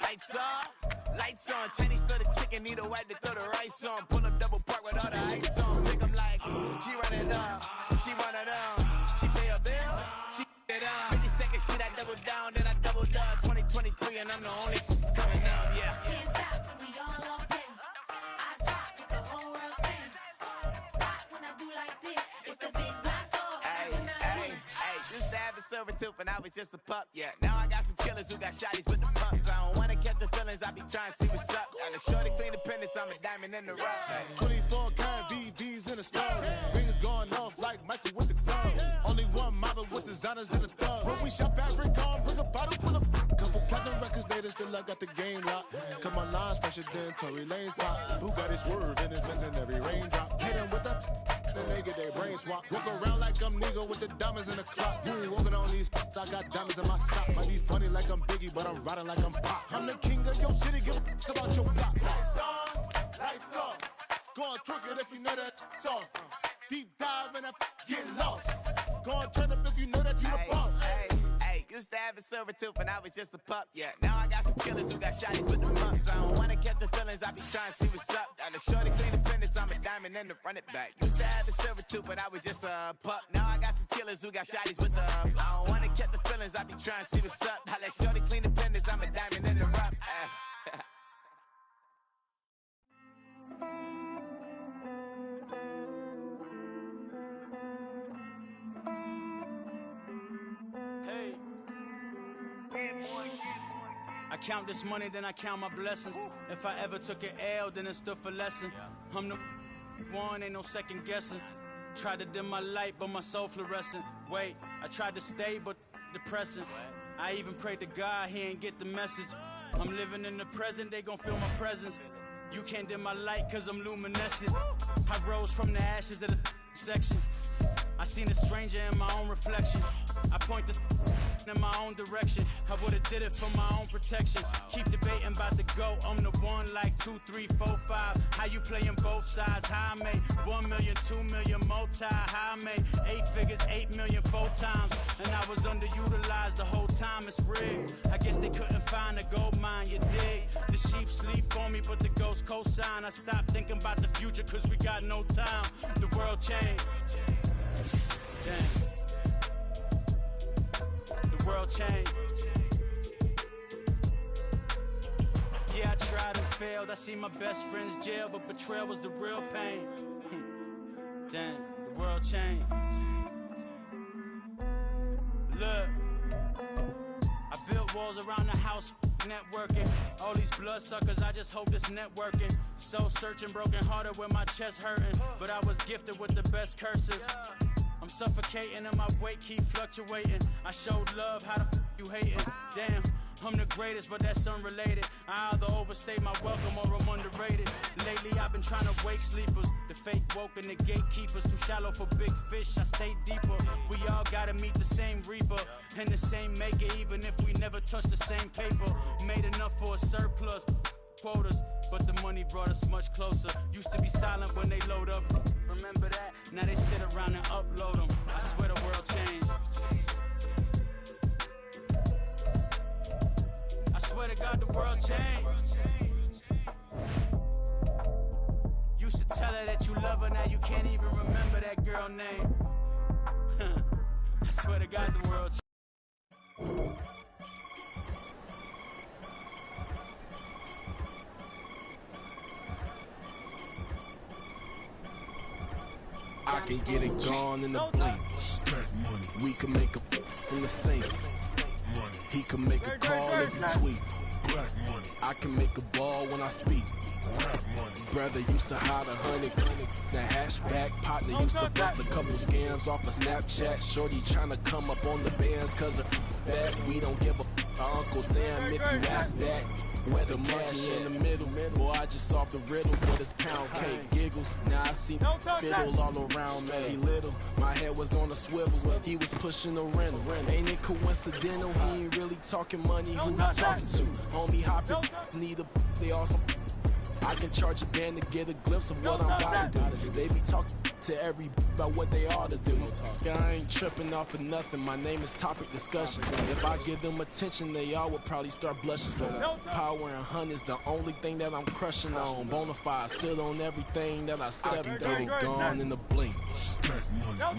Lights off, lights on. Chinese throw the chicken, need a wipe to throw the rice on. Pull up double park with all the ice on. Think I'm like, she run it up, she run it up. She pay her bill, she it up. 52nd Street, I double down, then I doubled up. 2023, and I'm the only coming up, yeah. Can't stop till we all locked in. I drop with the whole world spin. Rock when I do like this, it's the big black door. Hey, used to have a silver tooth and I was just a pup, yeah. Now I got some killers who got shotties with the pumps. I don't wanna catch the feelings, I be trying to see what's up. Got a shorty clean the pendants, I'm a diamond in the rough. Hey. 24 karat VVs in the stars. Rings going off like Michael with the clubs. Only one mama with designers in the thugs. When we shop at Rincon, bring a bottle full of couple platinum records later, still I got the game locked. Come on, lines fresher than Tory Lane's pop. Who got his swerve and is missing every raindrop. Hit him with the then they get their brain swap. Walk around like I'm Negro with the diamonds in the clock. You ain't walking on these I got diamonds in my socks. Might be funny like I'm Biggie, but I'm riding like I'm Pop. I'm the king of your city, give about your block. Lights on, lights off. Go on, twerk it if you know that it's off. Deep dive and get lost. Go on, turn up if you know that you the boss. Hey, used to have a silver tooth when I was just a pup, yeah. Now I got some killers who got shotties with the pumps. I don't wanna catch the feelings, I be trying to see what's up. Got a shorty clean the pendants, I'm a diamond and to run it back. Used to have a silver tooth when I was just a pup. Now I got some killers who got shotties with the I don't wanna catch the feelings, I be trying to see what's up. I let shorty clean the pendants, I'm a diamond in the rough. I count this money, then I count my blessings. If I ever took an L, then it stood for lesson. I'm the one, ain't no second guessing. Tried to dim my light, but my soul fluorescent. Wait, I tried to stay, but depressing. I even prayed to God, he ain't get the message. I'm living in the present, they gon' feel my presence. You can't dim my light, cause I'm luminescent. I rose from the ashes of the section. I seen a stranger in my own reflection. I point the in my own direction. I would've did it for my own protection. Keep debating about the GOAT. I'm the one like 2, 3, 4, 5. How you playing both sides? How I made 1 million, 2 million, multi. How I made 8 figures, 8 million, 4 times. And I was underutilized the whole time. It's rigged. I guess they couldn't find a gold mine. You dig? The sheep sleep on me, but the ghost cosign. I stopped thinking about the future, cause we got no time. The world changed. Damn. The world changed. Yeah, I tried and failed. I see my best friends jail, but betrayal was the real pain. Damn, the world changed. Look, I built walls around the house, networking. All these bloodsuckers, I just hope this networking. Soul searching, broken hearted with my chest hurting. But I was gifted with the best curses. I'm suffocating and my weight keep fluctuating. I showed love, how the you hating? Damn, I'm the greatest, but that's unrelated. I either overstay my welcome or I'm underrated. Lately I've been trying to wake sleepers. The fake woke and the gatekeepers. Too shallow for big fish, I stay deeper. We all gotta meet the same reaper and the same maker, even if we never touch the same paper. Made enough for a surplus quotas, but the money brought us much closer. Used to be silent when they load up. Remember that? Now they sit around and upload them. I swear the world changed. I swear to God the world changed. Used to tell her that you love her, now you can't even remember that girl name. I swear to God the world changed. I can get it gone in a blink. We can make a from the sink. He can make a call if you tweet. I can make a ball when I speak. Brother used to hide 100. The hatchback partner used to bust a couple scams off of Snapchat. Shorty tryna come up on the bands cause of that. We don't give a Uncle Sam if you ask that. Where the cash in the middle, boy, I just solved the riddle for this pound cake. Giggles, now I see fiddle all around me. Little, my head was on a swivel. He was pushing the rental. Ain't it coincidental? He ain't really talking money. Who he talking to? Homie hopping, need a, they awesome. I can charge a band to get a glimpse of what I'm about to do. They be talking to every about what they ought to do. I ain't tripping off of nothing. My name is topic discussion. If I give them attention, they all would probably start blushing. So power and hunt is the only thing that I'm crushing on. Bonafide, still on everything that I step. I can get it gone in the blink.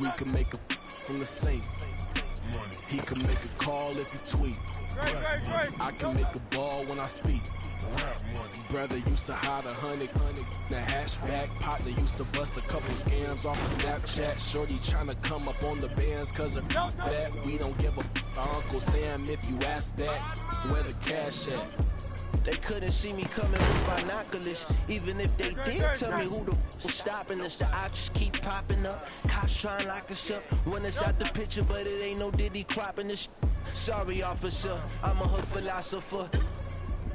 We can make a from the sink. He can make a call if you tweet. I can make a ball when I speak. Brother used to hide 100. The hatchback partner used to bust a couple scams off of Snapchat. Shorty tryna come up on the bands cause of that. We don't give a Uncle Sam if you ask that. Where the cash at? They couldn't see me coming with binoculars. Even if they did tell me who the was stopping us, the options keep popping up. Cops trying to lock us up when it's out the picture, but it ain't no Diddy cropping this. Sorry, officer, I'm a hood philosopher.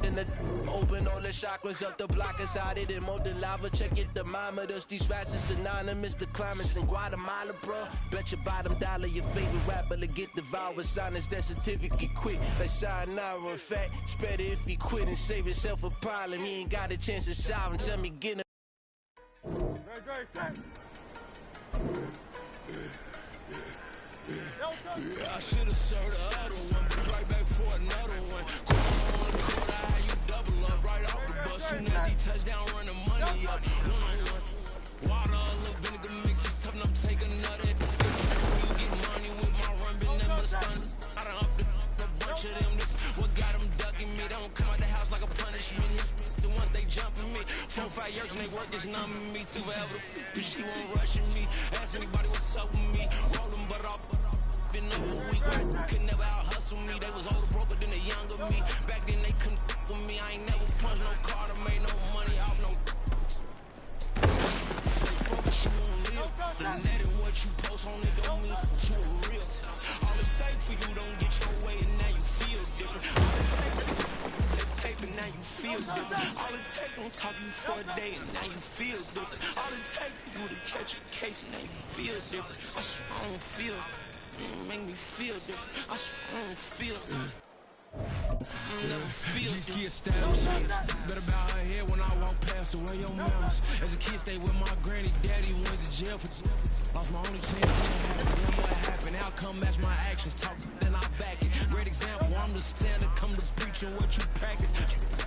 Then the open all the chakras up the block inside it and more than lava. Check your thermometers. These rats is synonymous to climates in Guatemala, bro. Bet your bottom dollar your favorite rapper to get devoured. Sign his death certificate quick. Like sayonara. In fact, it's better if he quit and save himself a problem. He ain't got a chance to shout and tell me get him. Yeah, I should've served the other one, but right back for another one. Quarter on the court, I had you double up right off the bus. Soon as he touchdown, run the money up. One-on-one. Water, a little vinegar mix, it's tough enough to take another. You get money with my run, been them but stunners. I done up a bunch of them. This what got them ducking me. They don't come out the house like a punishment. The ones they jumping me. 4 or 5 years and they work is numbing me. Too forever, but she won't rushing me. Ask anybody what's up with me. Rolling but off. Been up a week, could never out hustle me. They was older, broker than the younger me. Back then they couldn't with me. I ain't never punched no card or made no money off no. Stay focused, you won't live. The net and what you post on it don't mean you a real. All it takes for you don't get your way and now you feel different. All it takes that paper now you feel different. All it takes don't talk you for a day and now you feel different. All it takes for you to catch a case and now you feel different. I swear I don't feel. Make me feel different. I swear I don't feel different. Never feel G-ski established. Better bow her head when I walk past her. Where your manners? As a kid, stayed with my granny. Daddy went to jail for. Lost my only chance. Damn, what happened? Outcome match my actions. Talk, then I back it. Great example. I'm the standard. Come to preaching what you practice.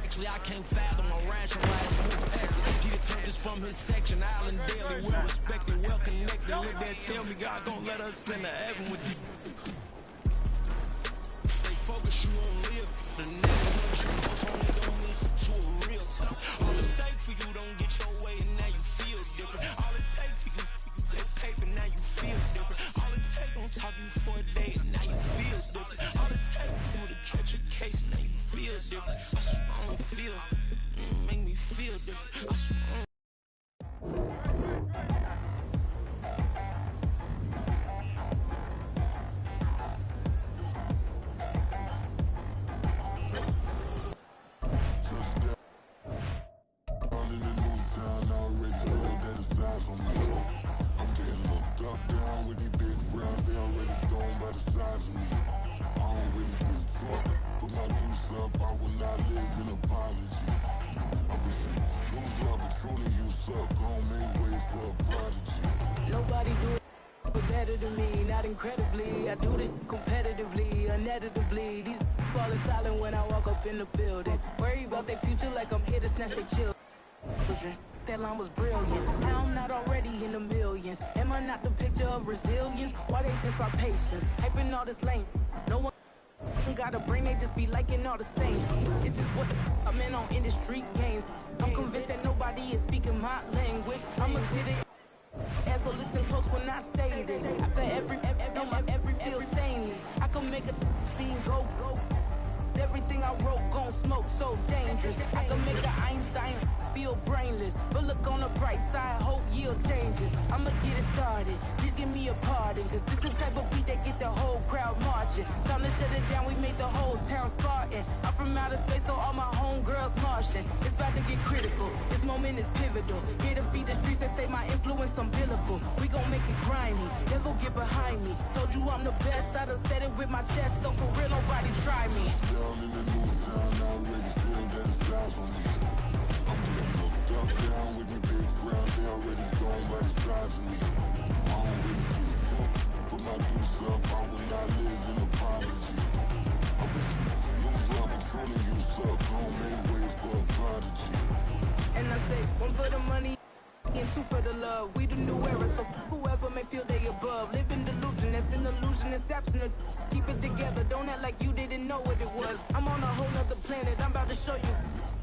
Actually, I can't fathom a rationalize move past it. He turned this from his section. Island Daily, well respected, well connected. Look there, tell me God gon' let us into heaven with these. Stay focused, you won't live. The net what you post on it don't mean you a real. All it takes for you don't get your way and now you feel different. All it takes for you that paper now you feel different. All it takes don't talk you for a day and now you feel different. All it takes for you to catch a case and now you feel different. I swear I don't feel. Make me feel different. I swear I don't. Nobody do it better than me, not incredibly. I do this competitively, uneditably. These falling silent when I walk up in the building. Worry about their future like I'm here to snatch their children. That line was brilliant. How I'm not already in the millions. Am I not the picture of resilience? Why they test my patience? Hyping all this lame. No one got a brain, they just be liking all the same. This is what I'm in on industry games. I'm convinced that nobody is speaking my language. I'ma get it. And so listen close when I say this. After every feel stainless, I can make a fiend go. Everything I wrote gon' smoke, so dangerous. I can make an Einstein feel brainless, but look on the bright side, hope yield changes. I'ma get it started, please give me a pardon, cause this the type of beat that get the whole crowd marching. Time to shut it down, we made the whole town Spartan. I'm from outer space, so all my homegirls Martian. It's about to get critical, this moment is pivotal. Here to feed the streets and say my influence umbilical. We gon' make it grimy, then go get behind me. Told you I'm the best, I done said it with my chest, so for real nobody try me. Down in the new town, I already feel that it's eyes on me. I'm getting looked up, down with the big crowd, they already gone by the size of me. I don't really get drunk, put my deuce up, I will not live in apology. I wish you lose my Patron and you suck, gon' make way for a prodigy. And I say, one for the money and two for the love. We the new era, so whoever may feel they above. Live in delusion, that's an illusion, it's absent. Keep it together, don't act like you didn't know what it was. I'm on a whole nother planet, I'm about to show you.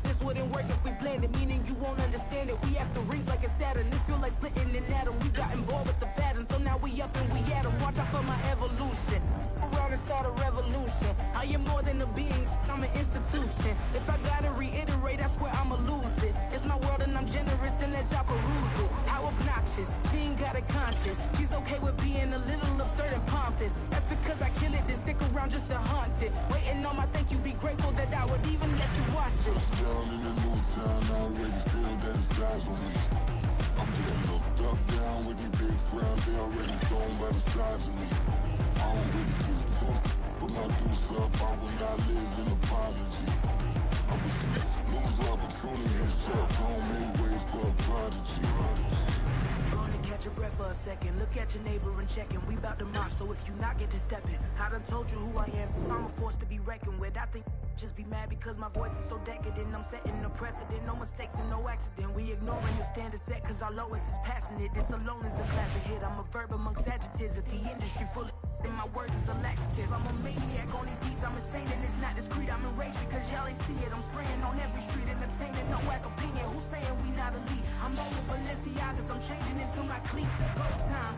This wouldn't work if we planned it, meaning you won't understand it. We have to rings like it's Saturn, this feel like splitting an atom. We got involved with the pattern, so now we up and we at 'em. Watch out for my evolution. Around and start a revolution. I am more than a being, I'm an institution. If I gotta reiterate, that's where I'ma lose it. It's my world and I'm generous and let y'all peruse it. How obnoxious, she ain't got got a conscience. He's okay with being a little absurd and pompous. That's because I kill it, then stick around just to haunt it. Waiting on my thank you, be grateful that I would even let you watch this. Down in the new town, I already feel that it's eyes on me. I'm getting looked up, down with these big frowns, they already thrown by the size of me. I don't really give a fuck, put my deuce up, I will not live in apology. I wish you lose opportunity and suck, don't make way for a prodigy. Gonna catch your breath for a second. Look at your neighbor and check him. We bout to march, so if you not get to stepping. I done told you who I am. I'm a force to be reckoned with. I think just be mad because my voice is so decadent. I'm setting a precedent. No mistakes and no accident. We ignoring the standard set cause our lowest is passionate. This alone is a classic hit. I'm a verb amongst adjectives. If the industry full of and my words is a laxative. I'm a maniac on these beats. I'm insane and it's not discreet. I'm enraged because y'all ain't see it. I'm spraying on every street, entertaining no whack opinion. Who's saying we not elite? I'm rolling Balenciagas. I'm changing into my cleats. It's go time.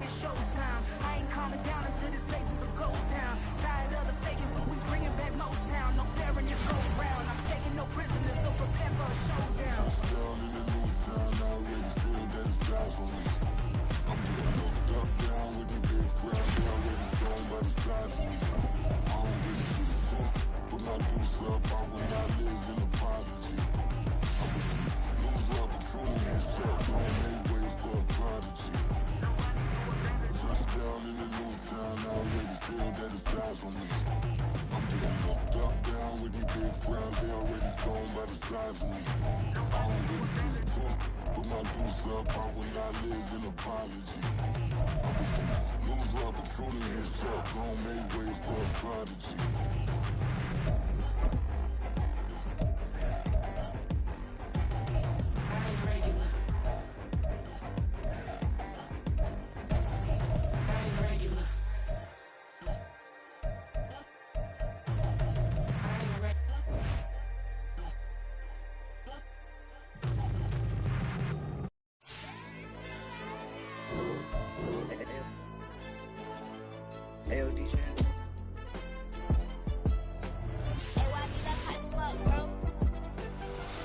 It's showtime. I ain't calming down until this place is a ghost town. Tired of the faking. We bringing back Motown. No staring this go round. I'm taking no prisoners, so prepare for a showdown. Down in the new town, I already feel that it's eyes on me. I'm getting looked up, down with these big frowns, they already thrown by the size of me. I don't really give a fuck, put my deuce up, I will not live in apology. I wish you lose opportunity and suck, don't make way for a prodigy. Just down in the new town, I already feel that it's eyes on me. I'm getting looked up, down with these big frowns, they already thrown by the size of me. I don't really give a fuck, put my deuce up, I will not live in apology. I wish you lose opportunity and suck, don't make way for a prodigy. I ain't regular. I ain't regular. I ain't regular. AOD channel. Hey, why did I hype him up, bro?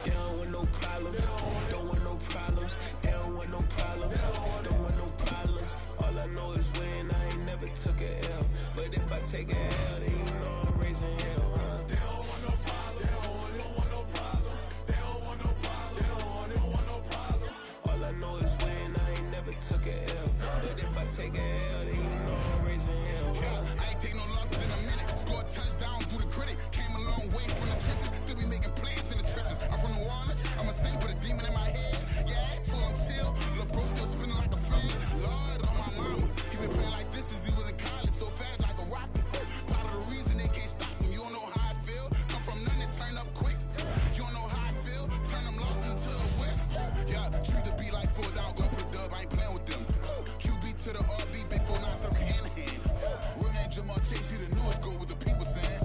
They don't want no problems. Don't want no problems. They don't want no problems. Don't want no problems. All I know is win. I ain't never took a L. But if I take a L, then you know I'm raising hell, huh? They don't want no problems. They don't want no problems. They don't want no problems. They don't want no problems. All I know is win. I ain't never took a L. But if I take a L, then you know I'm raising hell. Yeah, I ain't take no losses in a minute. Score a touchdown through the critic. Came a long way from the trenches. Still be making plays in the trenches. I'm from New Orleans. I'm a saint with a demon in my head. Yeah, I told him chill. Lil' bro still spinning like a fan. Lord on my mama. He been playing like this since he was in college. So fast like a rocket. Part of the reason they can't stop him. You don't know how I feel. Come from nothing, turn up quick. You don't know how I feel. Turn them losses into a whip. Yeah, treat the beat like 4 down. Go for the dub. I ain't playing with them. QB to the RB. Big 4 9 serving hand to hand. Real name Jamal Chase. He the newest go with the people saying.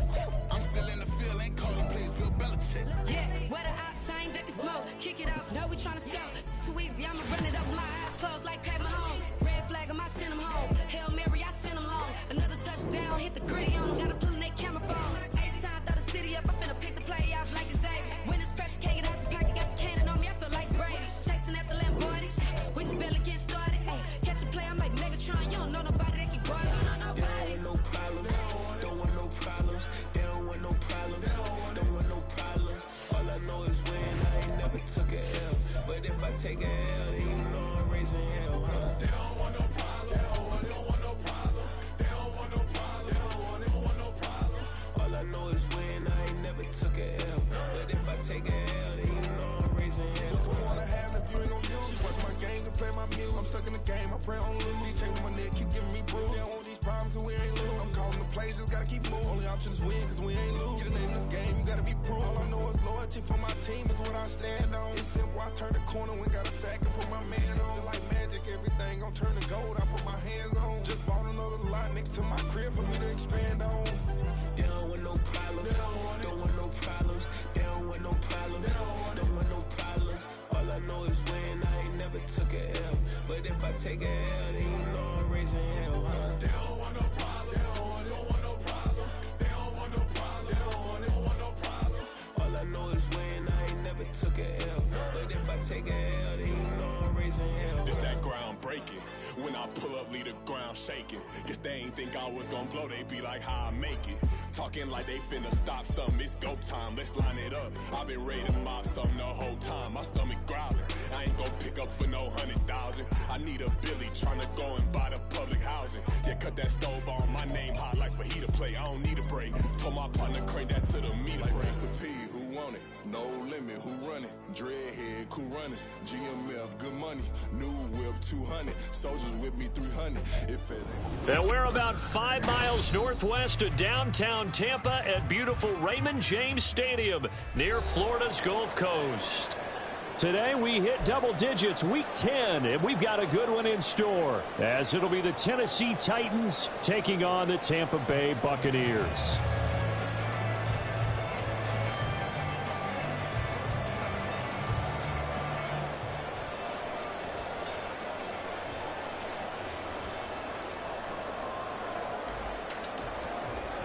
I'm still in the field. Ain't calling plays. Bill Belichick. Yeah, where the ops ain't that can smoke. Kick it off, know we tryna scout. Too easy, I'ma run it up with my eyes closed like Pat Mahomes. Red flag, I send him home. Hail Mary, I send him long. Another touchdown, hit the gritty on him. Gotta pull in that camera phone. H-time, throw the city up. I finna pick the play off like it's Xavier. When it's pressure, can't get out the pocket. Got the cannon on me, I feel like Brady. Chasing after Lamborghini. We just barely get started. Ay, catch a play, I'm like Megatron. You don't know nobody that can guard it. You don't know nobody. They don't want no problems. Don't want no problems. They don't want no problems. Don't want no problems. All I know is win. I ain't never took a L. But if I take a L, then you know I'm raising hell, huh? They don't want no problems. They don't want no problems. They don't want no problems. They don't want no problems. All I know is win. I ain't never took a L. But if I take a L, then you know I'm raising hell. What's the point I have if you ain't gon' use? Watch my game and play my music. I'm stuck in the game, I pray on lose. These chains on my neck keep giving me bruise. They don't want these problems cause we ain't lose. I'm calling the plays, just gotta keep moving. Only option is win cause we ain't lose. Get a name in this game, you gotta be proof. All I know is loyalty for my team is what I stand on. It's simple, I turn the corner when got a sack and put my man on. Like magic, everything gon' turn to gold, I put my hands on. Just bought another lot next to my crib for me to expand on. They don't want no problems. Don't want no problems. They don't want no problems. Don't want no problems. All I know is win. I ain't never took a L. But if I take a L, then you know I'm raising hell, huh? They don't want no problems. They don't want no problems. They don't want no problems. They don't want no problems. All I know is win. I ain't never took a L. But if I take a L, then you know I'm raising hell. It's that groundbreaking. When I pull up, leave the ground shaking. Guess they ain't think I was gonna blow, they be like, how I make it. Talking like they finna stop something, it's go time, let's line it up. I've been ready to mob something the whole time, my stomach growling. I ain't gon' pick up for no 100,000. I need a Billy tryna go and buy the public housing. Yeah, cut that stove on, my name hot like fajita plate. I don't need a break. Told my partner crank that to the meter like break. Mr. P, who want it? No limit, who run it? Dreadhead, cool runners, GMF, good money. New whip 200, soldiers with me 300. If it ain't. And we're about 5 miles northwest of downtown Tampa at beautiful Raymond James Stadium near Florida's Gulf Coast. Today we hit double digits, week 10, and we've got a good one in store, as it'll be the Tennessee Titans taking on the Tampa Bay Buccaneers.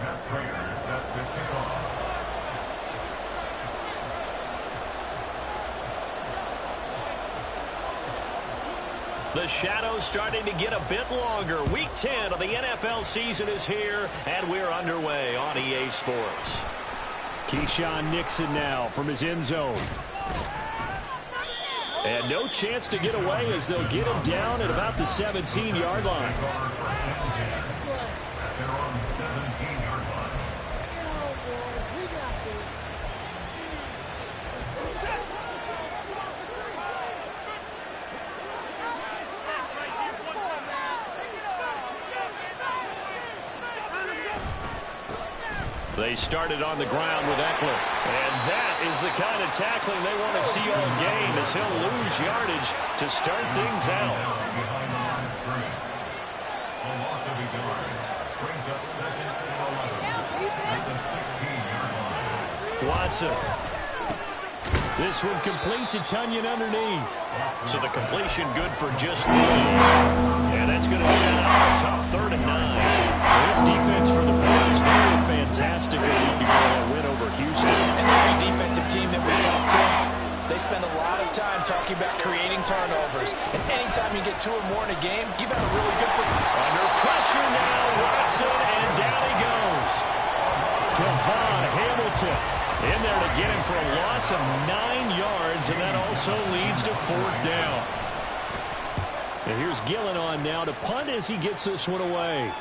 That player is set to kick off. The shadow's starting to get a bit longer. Week 10 of the NFL season is here, and we're underway on EA Sports. Keyshawn Nixon now from his end zone. And no chance to get away as they'll get him down at about the 17-yard line. They're on the 17-yard line. They started on the ground with Eckler. And that is the kind of tackling they want to see all game, as he'll lose yardage to start things out. Behind the line of scrimmage. A loss of a yard brings up second and 11 at the 16-yard line. Watson. This one complete to Tunyon underneath. So the completion good for just 3. And that's going to set up a tough 3rd and 9. This defense for the Bucs, they were fantastic a week ago in a win over Houston. And every defensive team that we talk to, they spend a lot of time talking about creating turnovers. And anytime you get 2 or more in a game, you've had a really good performance. Under pressure now, Watson, and down he goes. Devon Hamilton in there to get him for a loss of 9 yards, and that also leads to 4th down. And here's Gillen on now to punt as he gets this one away.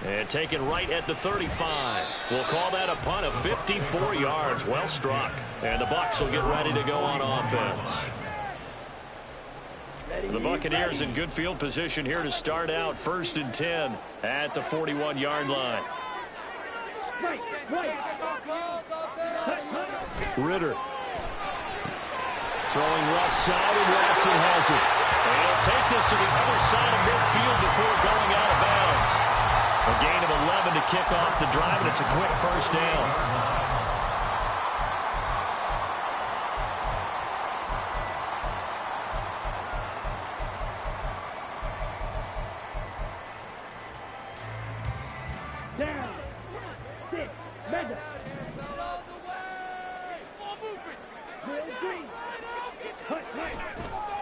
And taken right at the 35. We'll call that a punt of 54 yards. Well struck. And the Bucs will get ready to go on offense. The Buccaneers in good field position here to start out 1st and 10 at the 41-yard line. Ritter. Throwing rough side, and Watson has it. And he'll take this to the other side of midfield before going out of bounds. A gain of 11 to kick off the drive, and it's a quick 1st down.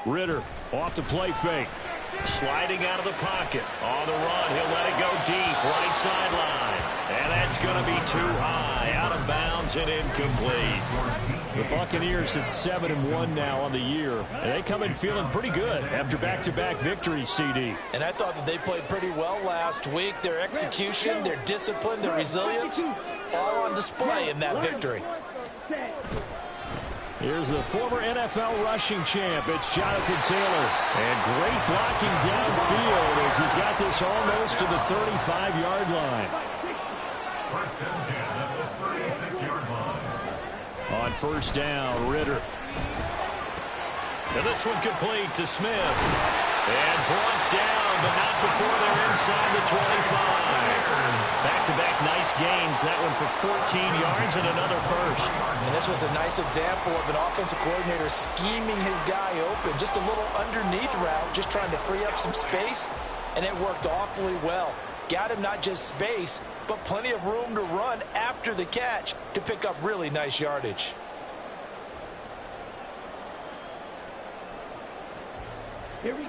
Ritter off the play fake. Sliding out of the pocket. On the run, he'll let it go deep. Right sideline. And that's going to be too high. Out of bounds and incomplete. The Buccaneers at 7-1 now on the year. And they come in feeling pretty good after back-to-back victories, CD. And I thought that they played pretty well last week. Their execution, their discipline, their resilience, all on display in that victory. Here's the former NFL rushing champ. It's Jonathan Taylor. And great blocking downfield as he's got this almost to the 35-yard line. 1st and 10 at the 36-yard line. On 1st down, Ritter. And this one complete to Smith. And brought down, but not before they're inside the 25. Back-to-back nice gains. That one for 14 yards and another 1st. And this was a nice example of an offensive coordinator scheming his guy open. Just a little underneath route, just trying to free up some space, and it worked awfully well. Got him not just space, but plenty of room to run after the catch to pick up really nice yardage.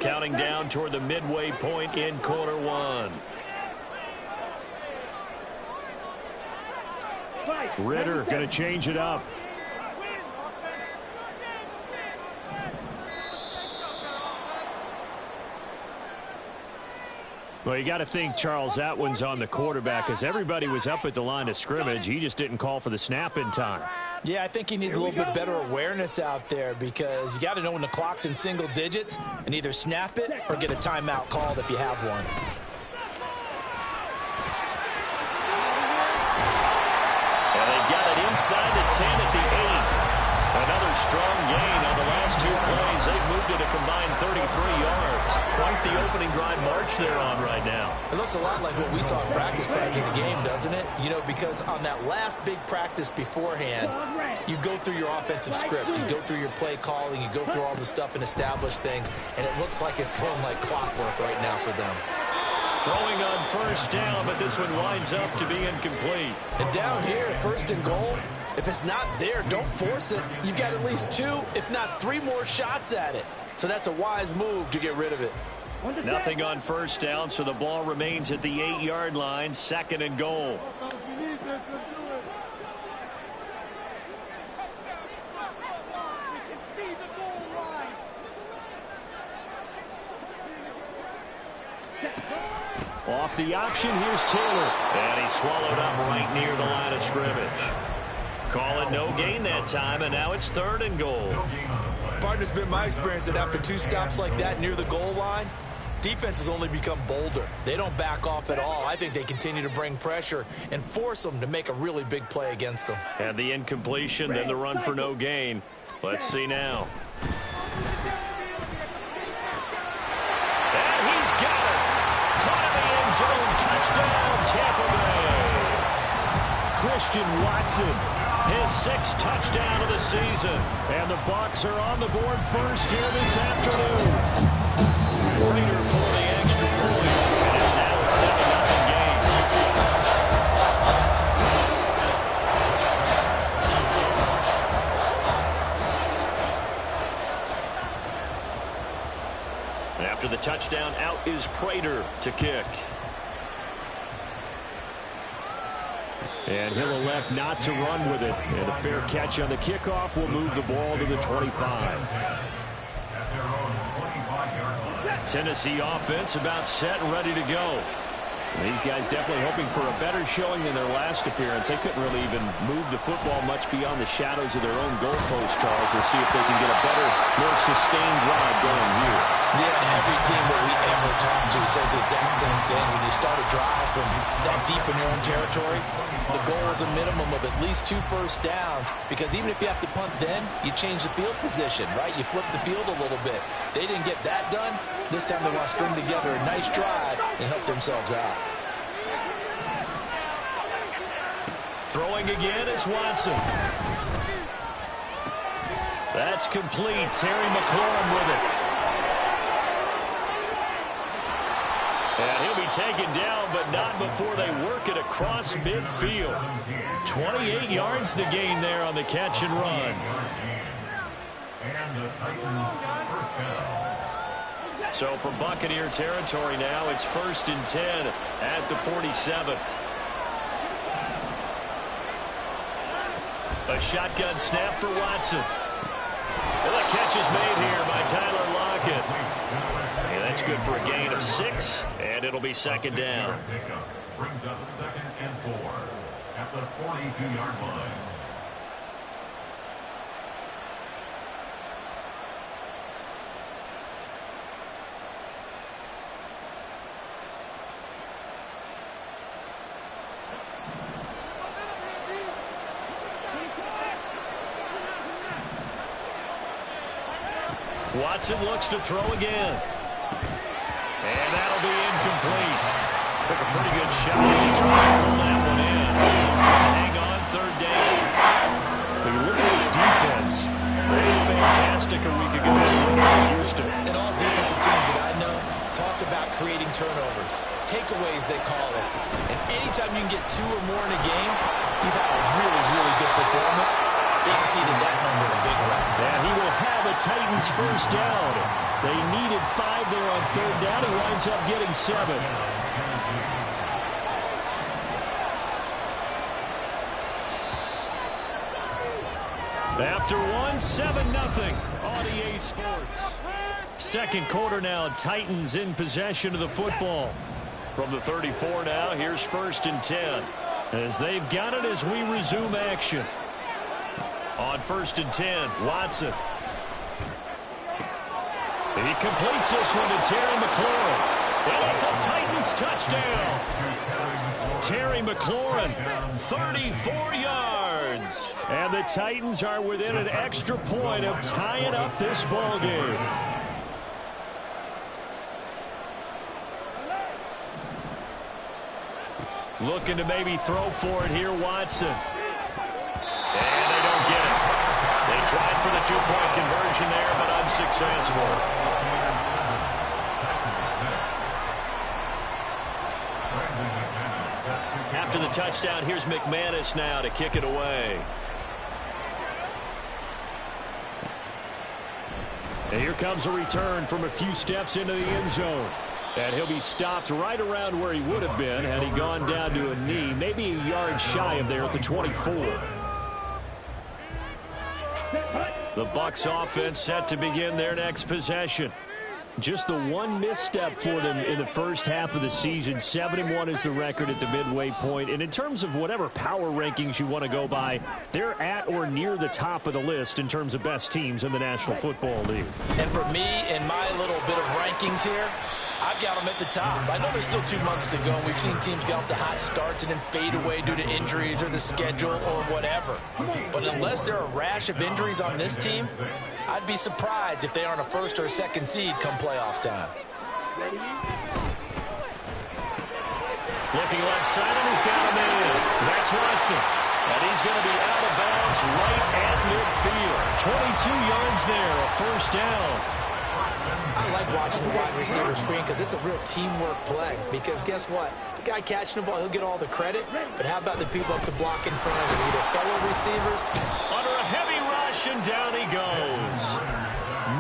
Counting down toward the midway point in quarter one. Ritter going to change it up. Well, you got to think, Charles, that one's on the quarterback as everybody was up at the line of scrimmage. He just didn't call for the snap in time. Yeah, I think he needs a little bit better awareness out there because you got to know when the clock's in single digits and either snap it or get a timeout called if you have one. And they've got it inside the 10 at the 8. Another strong gain on the last two plays. They've moved it a combined 33 yards. Quite the opening drive march they're on right now. It looks a lot like what we saw in practice prior to the game, doesn't it? You know, because on that last big practice beforehand, you go through your offensive script. You go through your play calling. You go through all the stuff and establish things. And it looks like it's going like clockwork right now for them. Throwing on first down, but this one winds up to be incomplete. And down here, first and goal, if it's not there, don't force it. You've got at least 2, if not 3 more shots at it. So that's a wise move to get rid of it. Nothing on first down, so the ball remains at the 8-yard line, second and goal. Off the option, here's Taylor. And he's swallowed up right near the line of scrimmage. Call it no gain that time, and now it's third and goal. Partner, it's been my experience that after 2 stops like that near the goal line, defenses only become bolder. They don't back off at all. I think they continue to bring pressure and force them to make a really big play against them. And the incompletion, then the run for no gain. Let's see now. And he's got it. Caught in the end zone. Touchdown, Tampa Bay. Christian Watson, his 6th touchdown of the season. And the Bucs are on the board first here this afternoon. Prater for the extra point. And it's now a 7-0 game. After the touchdown, out is Prater to kick. And he'll elect not to run with it. And a fair catch on the kickoff will move the ball to the 25. Tennessee offense about set and ready to go. And these guys definitely hoping for a better showing than their last appearance. They couldn't really even move the football much beyond the shadows of their own goalpost, Charles. We'll see if they can get a better, more sustained drive going here. Yeah, and every team that we ever talk to says the exact same thing. When you start a drive from that deep in your own territory, the goal is a minimum of at least 2 first downs, because even if you have to punt then, you change the field position, right? You flip the field a little bit. They didn't get that done. This time they want to string together a nice drive and help themselves out. Throwing again is Watson. That's complete. Terry McLaurin with it. And he'll be taken down, but not before they work it across midfield. 28 yards the gain there on the catch and run. And the Titans first down. So for Buccaneer territory now, it's 1st and 10 at the 47. A shotgun snap for Watson. And the catch is made here by Tyler Lockett. And that's good for a gain of 6, and it'll be second down. Brings up 2nd and 4 at the 42-yard line. Watson looks to throw again. And that'll be incomplete. Took a pretty good shot as he tried to pull that one in. Hang on, 3rd down. When you look at this defense, they were fantastic a week ago in Houston. And all defensive teams that I know talk about creating turnovers. Takeaways, they call it. And anytime you can get 2 or more in a game, you've had a really, really good performance. They exceeded that number in a big way. And he will have a Titans first down They needed 5 there on third down. He winds up getting 7. After 1, 7-0 on EA Sports. Second quarter now, Titans in possession of the football. From the 34 now, here's 1st and 10. As they've got it as we resume action. On 1st and 10, Watson. He completes this one to Terry McLaurin. And it's a Titans touchdown. Terry McLaurin, 34 yards. And the Titans are within an extra point of tying up this ball game. Looking to maybe throw for it here, Watson. And they don't get it. They tried for the 2-point conversion there, but unsuccessful. After the touchdown, here's McManus now to kick it away. And here comes a return from a few steps into the end zone. And he'll be stopped right around where he would have been had he gone down to a knee, maybe a yard shy of there at the 24. The Bucs offense set to begin their next possession. Just the one misstep for them in the first half of the season. 7-1 is the record at the midway point. And in terms of whatever power rankings you want to go by, they're at or near the top of the list in terms of best teams in the National Football League. And for me, in my little bit of rankings here, I've got them at the top. I know there's still 2 months to go, and we've seen teams get off to hot starts and then fade away due to injuries or the schedule or whatever. But unless there are a rash of injuries on this team, I'd be surprised if they aren't a 1st or a 2nd seed come playoff time. Looking left side, and he's got him in. That's Watson. And he's going to be out of bounds right at midfield. 22 yards there, a 1st down. I like watching the wide receiver screen because it's a real teamwork play. Because guess what? The guy catching the ball, he'll get all the credit. But how about the people up to block in front of him? Either fellow receivers. Under a heavy rush, and down he goes.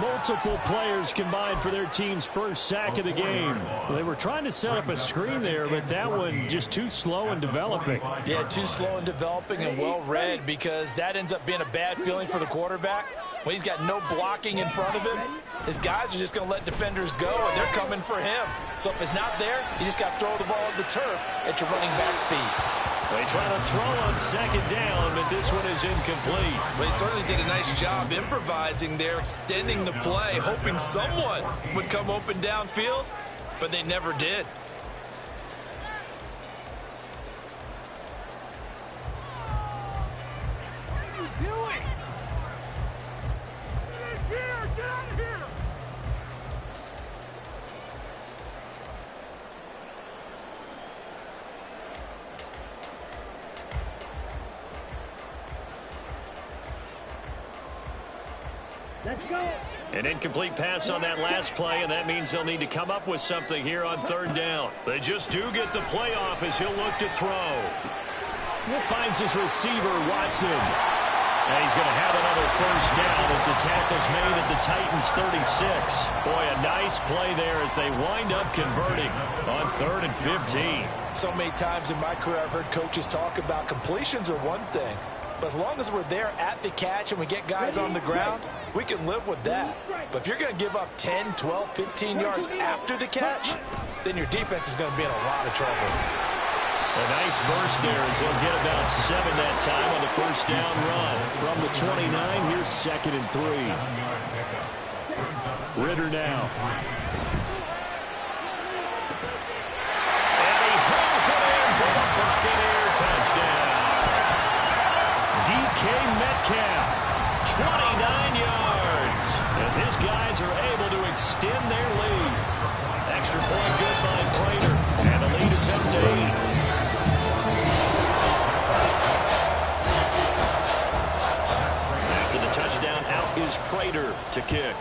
Multiple players combined for their team's first sack of the game. They were trying to set up a screen there, but that one just too slow in developing. Yeah, too slow in developing and well read, because that ends up being a bad feeling for the quarterback. When he's got no blocking in front of him, his guys are just going to let defenders go, and they're coming for him. So if it's not there, you just got to throw the ball at the turf at your running back speed. They try to throw on 2nd down, but this one is incomplete. Well, he certainly did a nice job improvising there, extending the play, hoping someone would come open downfield, but they never did. What are you doing? Get out of here! Let's go. An incomplete pass on that last play, and that means they'll need to come up with something here on 3rd down. They just do get the play off as he'll look to throw. He finds his receiver, Watson. And he's going to have another 1st down as the tackle's made at the Titans' 36. Boy, a nice play there as they wind up converting on 3rd and 15. So many times in my career I've heard coaches talk about completions are one thing, but as long as we're there at the catch and we get guys on the ground, we can live with that. But if you're going to give up 10, 12, 15 yards after the catch, then your defense is going to be in a lot of trouble. A nice burst there as they'll get about 7 that time on the 1st down run. From the 29, here's 2nd and 3. Ritter now. And he pulls it in for the Buccaneer touchdown. DK Metcalf, 29 yards, as his guys are able to extend their lead. Extra point good by Prater, and the lead is up to 8. After the touchdown, out is Prater to kick.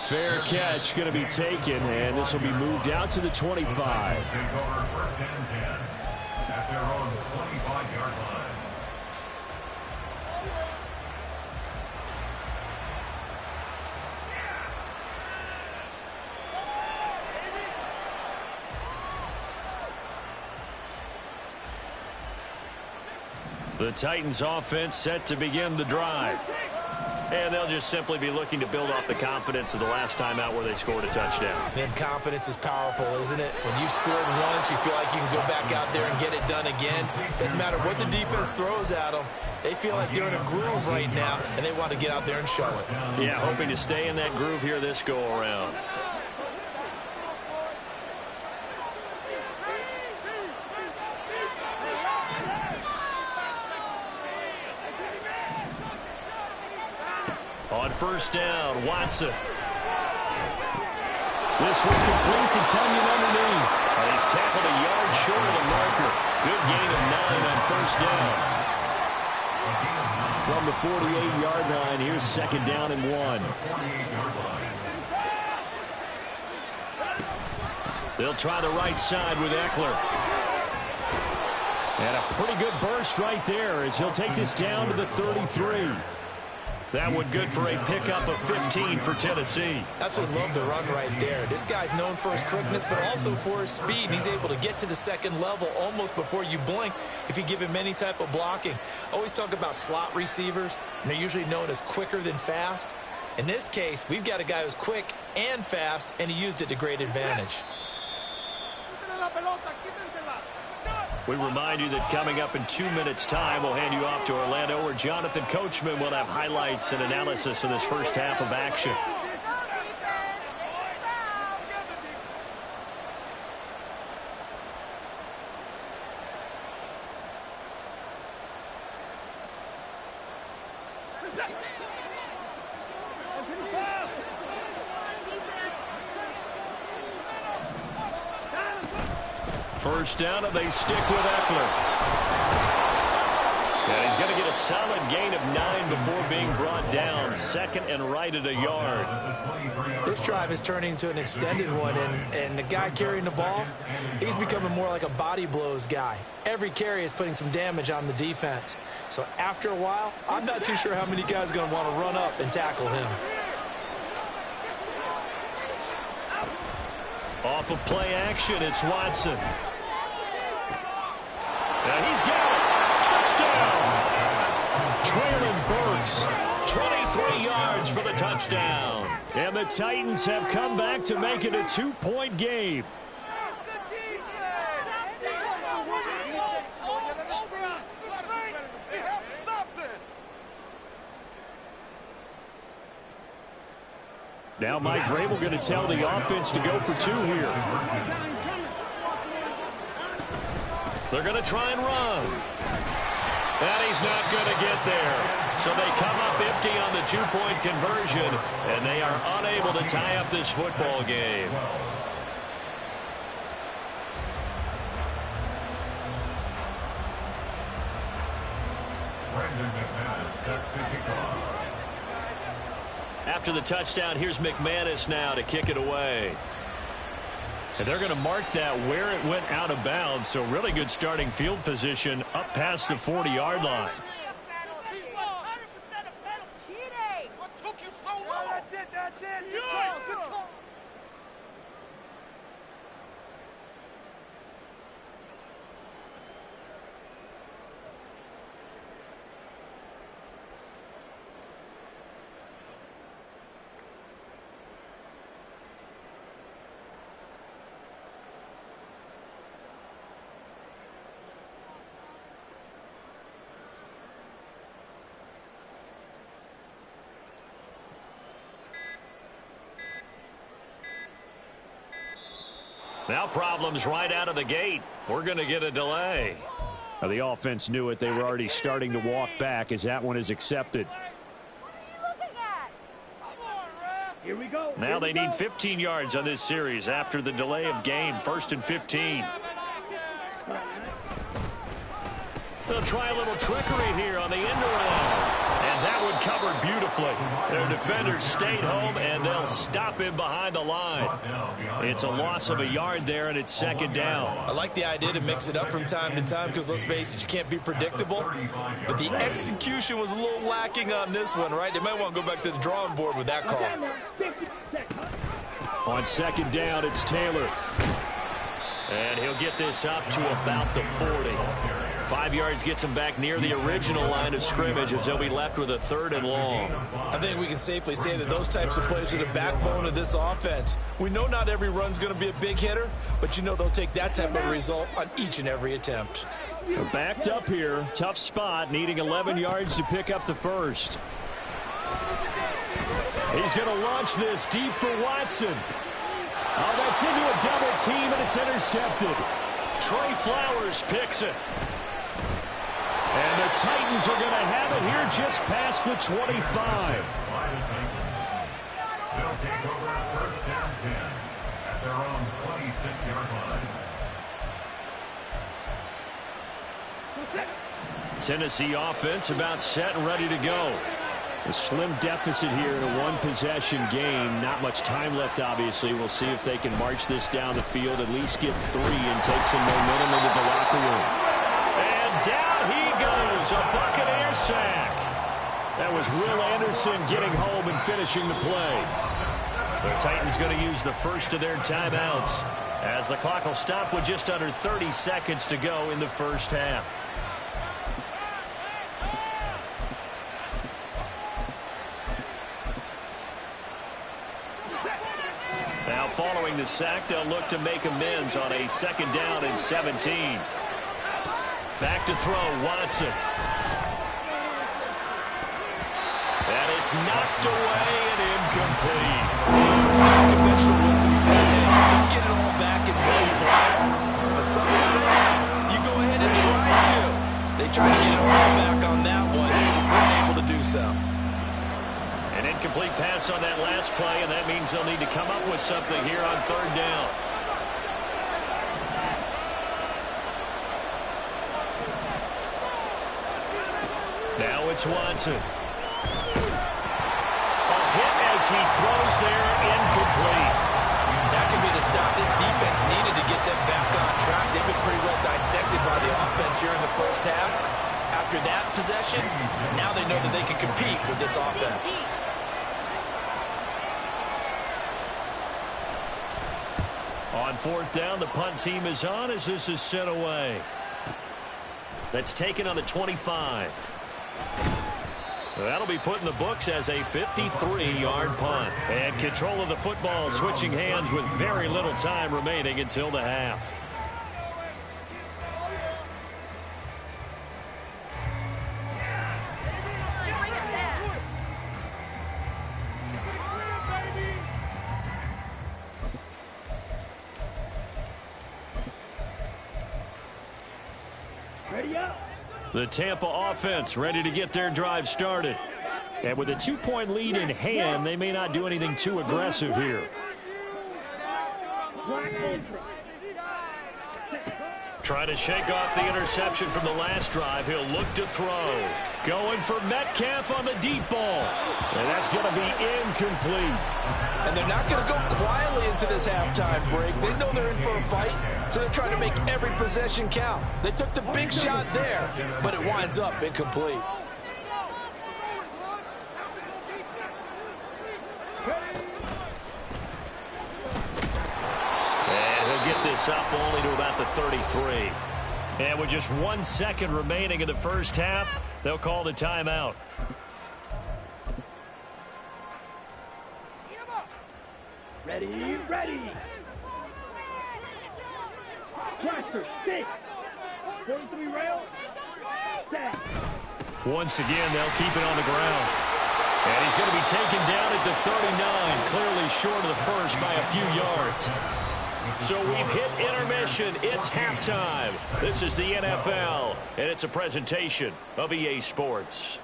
Fair catch going to be taken, and this will be moved out to the 25. At their own 25-yard line. The Titans offense set to begin the drive. And they'll just simply be looking to build off the confidence of the last time out where they scored a touchdown. And confidence is powerful, isn't it? When you've scored once, you feel like you can go back out there and get it done again. Doesn't matter what the defense throws at them. They feel like they're in a groove right now, and they want to get out there and show it. Yeah, hoping to stay in that groove here this go-around. On first down, Watson. This one complete to Tunyon underneath. And he's tackled a yard short of the marker. Good gain of 9 on first down. From the 48-yard line, here's second down and 1. They'll try the right side with Eckler. And a pretty good burst right there as he'll take this down to the 33. That one good for a pickup of 15 for Tennessee. Absolutely love the run right there. This guy's known for his quickness, but also for his speed. And he's able to get to the second level almost before you blink if you give him any type of blocking. Always talk about slot receivers, and they're usually known as quicker than fast. In this case, we've got a guy who's quick and fast, and he used it to great advantage. We remind you that coming up in 2 minutes' time, we'll hand you off to Orlando, where Jonathan Coachman will have highlights and analysis of this first half of action. First down, and they stick with Eckler. And he's going to get a solid gain of 9 before being brought down. Second and right at a yard. This drive is turning into an extended one, and the guy carrying the ball, he's becoming more like a body blows guy. Every carry is putting some damage on the defense. So after a while, I'm not too sure how many guys are going to want to run up and tackle him. Off of play action, it's Watson. And he's got it. Touchdown. Traylon Burks, 23 yards for the touchdown. And the Titans have come back to make it a 2-point game. Now Mike Vrabel going to tell the offense to go for 2 here. They're going to try and run. And he's not going to get there. So they come up empty on the 2-point conversion, and they are unable to tie up this football game. After the touchdown, here's McManus now to kick it away. And they're going to mark that where it went out of bounds, so really good starting field position up past the 40-yard line. What took you so long? That's it, that's it. Good call, good call. Now problems right out of the gate. We're going to get a delay. Now the offense knew it. They were already starting to walk back as that one is accepted. Here we go. Now they need 15 yards on this series after the delay of game. 1st and 15. They'll try a little trickery here on the end around. And that one covered beautifully. Their defenders stayed home, and they'll stop him behind the line. It's a loss of a yard there, and it's second down. I like the idea to mix it up from time to time because, let's face it, you can't be predictable. But the execution was a little lacking on this one, right? They might want to go back to the drawing board with that call. On second down, it's Taylor. And he'll get this up to about the 40. 5 yards gets them back near the original line of scrimmage as they'll be left with a 3rd and long. I think we can safely say that those types of plays are the backbone of this offense. We know not every run's going to be a big hitter, but you know they'll take that type of result on each and every attempt. They're backed up here. Tough spot, needing 11 yards to pick up the first. He's going to launch this deep for Watson. Oh, that's into a double team, and it's intercepted. Trey Flowers picks it. And the Titans are going to have it here just past the 25. They'll take over first down 10 at their own 26-yard line. Tennessee offense about set and ready to go. A slim deficit here in a one-possession game. Not much time left, obviously. We'll see if they can march this down the field, at least get 3 and take some momentum into the locker room. And down he goes, a Buccaneer sack. That was Will Anderson getting home and finishing the play. The Titans going to use the first of their timeouts as the clock will stop with just under 30 seconds to go in the first half. Now following the sack, they'll look to make amends on a 2nd down and 17. Back to throw, Watson. And it's knocked away and incomplete. Conventional wisdom says, hey, don't get it all back in one play. But sometimes you go ahead and try to. They tried to get it all back on that one. Weren't able to do so. An incomplete pass on that last play, and that means they'll need to come up with something here on 3rd down. Now it's Watson. A hit as he throws there, incomplete. That could be the stop this defense needed to get them back on track. They've been pretty well dissected by the offense here in the first half. After that possession, now they know that they can compete with this offense. On 4th down, the punt team is on as this is sent away. That's taken on the 25. That'll be put in the books as a 53-yard punt. And control of the football switching hands with very little time remaining until the half. The Tampa offense ready to get their drive started. And with a 2-point lead in hand, they may not do anything too aggressive here. Trying to shake off the interception from the last drive. He'll look to throw. Going for Metcalf on the deep ball. And that's going to be incomplete. And they're not going to go quietly into this halftime break. They know they're in for a fight, so they're trying to make every possession count. They took the big shot there, but it winds up incomplete. And he'll get this up only to about the 33. And with just 1 second remaining in the first half, they'll call the timeout. Ready, ready. Cluster, 6. 43 rail. Set. Once again, they'll keep it on the ground. And he's going to be taken down at the 39, clearly short of the first by a few yards. So we've hit intermission. It's halftime. This is the NFL, and it's a presentation of EA Sports.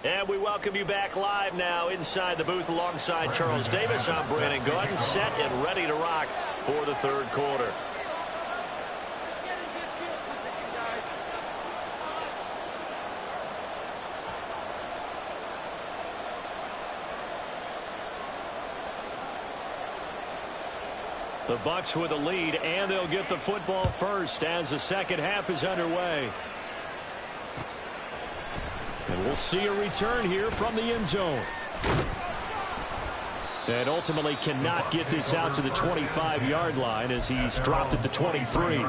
And we welcome you back live now inside the booth alongside Charles Davis. I'm Brandon Gordon, set and ready to rock for the third quarter. The Bucs with a lead, and they'll get the football first as the second half is underway. And we'll see a return here from the end zone. And ultimately cannot get this out to the 25-yard line as he's dropped at the 23.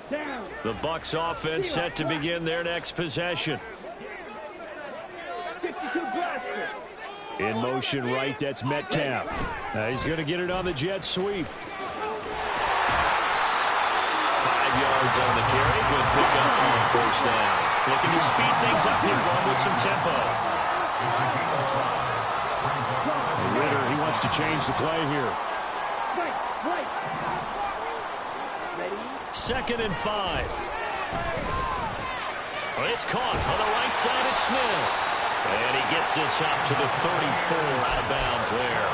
The Bucs offense set to begin their next possession. In motion right, that's Metcalf. He's going to get it on the jet sweep. 5 yards on the carry. Good pickup on the first down. Looking to speed things up here, going with some tempo. Ritter, he wants to change the play here. Second and 5. It's caught on the right side at Smith. And he gets this up to the 34, out of bounds there.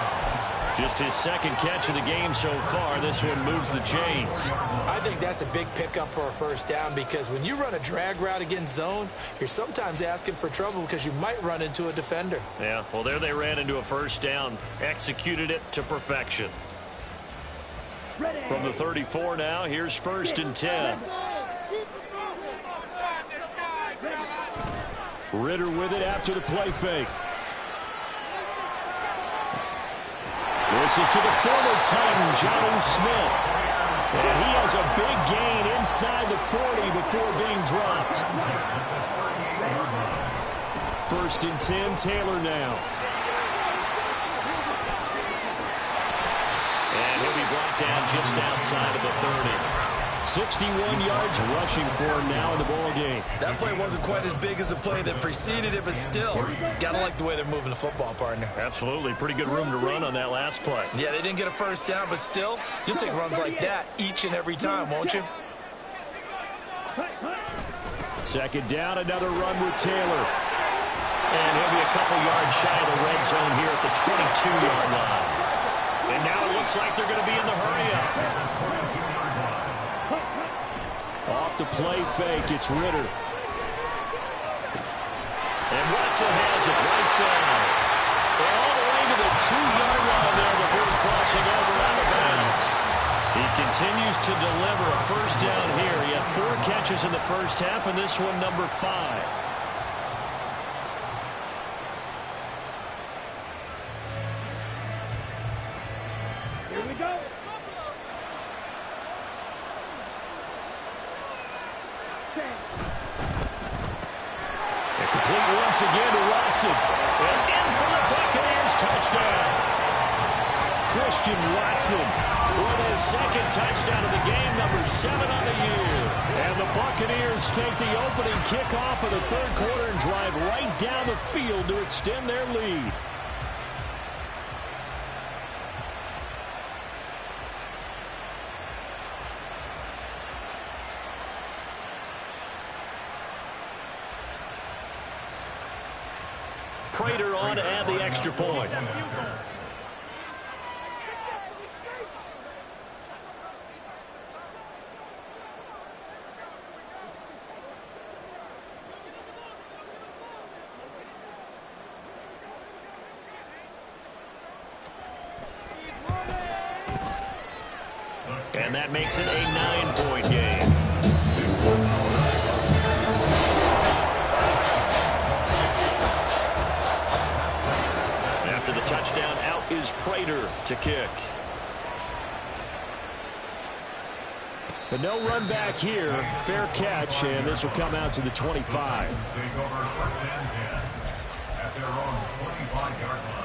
Just his second catch of the game so far. This one moves the chains. I think that's a big pickup for a first down because when you run a drag route against zone, you're sometimes asking for trouble because you might run into a defender. Yeah, well, there they ran into a first down. Executed it to perfection. From the 34 now, here's first and 10. Ritter with it after the play fake. This is to the former Titan, Jonnu Smith. And he has a big gain inside the 40 before being dropped. First and 10, Taylor now. And he'll be brought down just outside of the 30. 61 yards rushing for him now in the ball game. That play wasn't quite as big as the play that preceded it, but still, gotta like the way they're moving the football, partner. Absolutely. Pretty good room to run on that last play. Yeah, they didn't get a first down, but still, you'll take runs like that each and every time, won't you? Second down, another run with Taylor. And he'll be a couple yards shy of the red zone here at the 22-yard line. And now it looks like they're going to be in the hurry-up. Off the play fake, it's Ritter. And Watson has it right side. And all the way to the 2-yard line there before crossing over out of bounds. He continues to deliver a first down here. He had 4 catches in the first half, and this one number 5. Again to Watson. And in for the Buccaneers touchdown. Christian Watson with his second touchdown of the game, number 7 on the year. And the Buccaneers take the opening kickoff of the third quarter and drive right down the field to extend their lead. Prater on to add the extra point. And that makes it a 9-point game. After the touchdown, out is Prater to kick. But no run back here. Fair catch, and this will come out to the 25. Take over first and 10 at their own 25-yard line.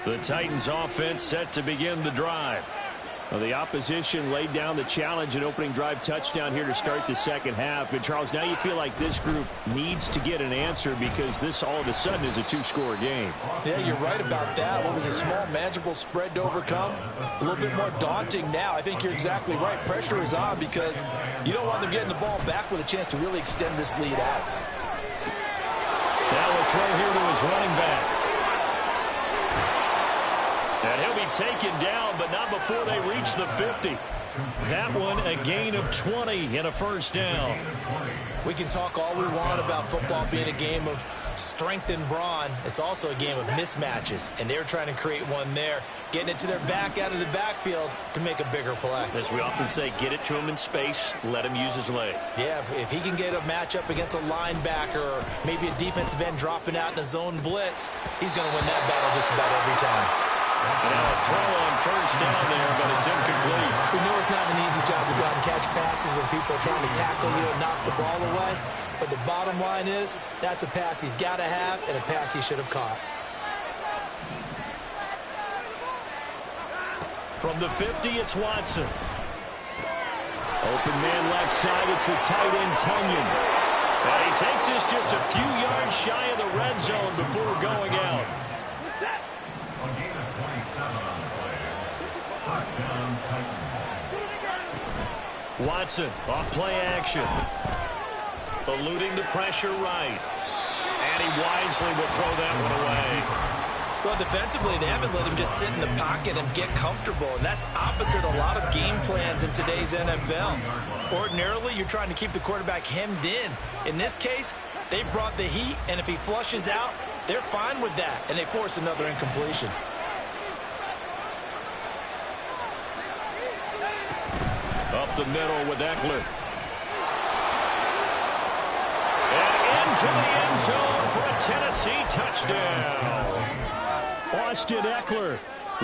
The Titans offense set to begin the drive. Well, the opposition laid down the challenge and opening drive touchdown here to start the second half. And, Charles, now you feel like this group needs to get an answer because this all of a sudden is a 2-score game. Yeah, you're right about that. What was a small, manageable spread to overcome? A little bit more daunting now. I think you're exactly right. Pressure is on because you don't want them getting the ball back with a chance to really extend this lead out. Now a throw here to his running back. And he'll be taken down, but not before they reach the 50. That one a gain of 20 and a first down. We can talk all we want about football being a game of strength and brawn. It's also a game of mismatches, and they're trying to create one there, getting it to their back out of the backfield to make a bigger play. As we often say, get it to him in space, let him use his leg. Yeah, if he can get a matchup against a linebacker or maybe a defensive end dropping out in a zone blitz, he's going to win that battle just about every time. And now a throw on first down there, but it's incomplete. We know it's not an easy job to go out and catch passes when people are trying to tackle you and knock the ball away. But the bottom line is, that's a pass he's got to have and a pass he should have caught. From the 50, it's Watson. Open man left side, it's the tight end, Tunyon. And he takes this just a few yards shy of the red zone before going out. A gain of 27 on the play. First down, Titans. Watson, off play action. Eluding the pressure right. And he wisely will throw that one away. Well, defensively, they haven't let him just sit in the pocket and get comfortable, and that's opposite a lot of game plans in today's NFL. Ordinarily, you're trying to keep the quarterback hemmed in. In this case, they brought the heat, and if he flushes out, they're fine with that, and they force another incompletion. Up the middle with Eckler. And into the end zone for a Tennessee touchdown. Austin Eckler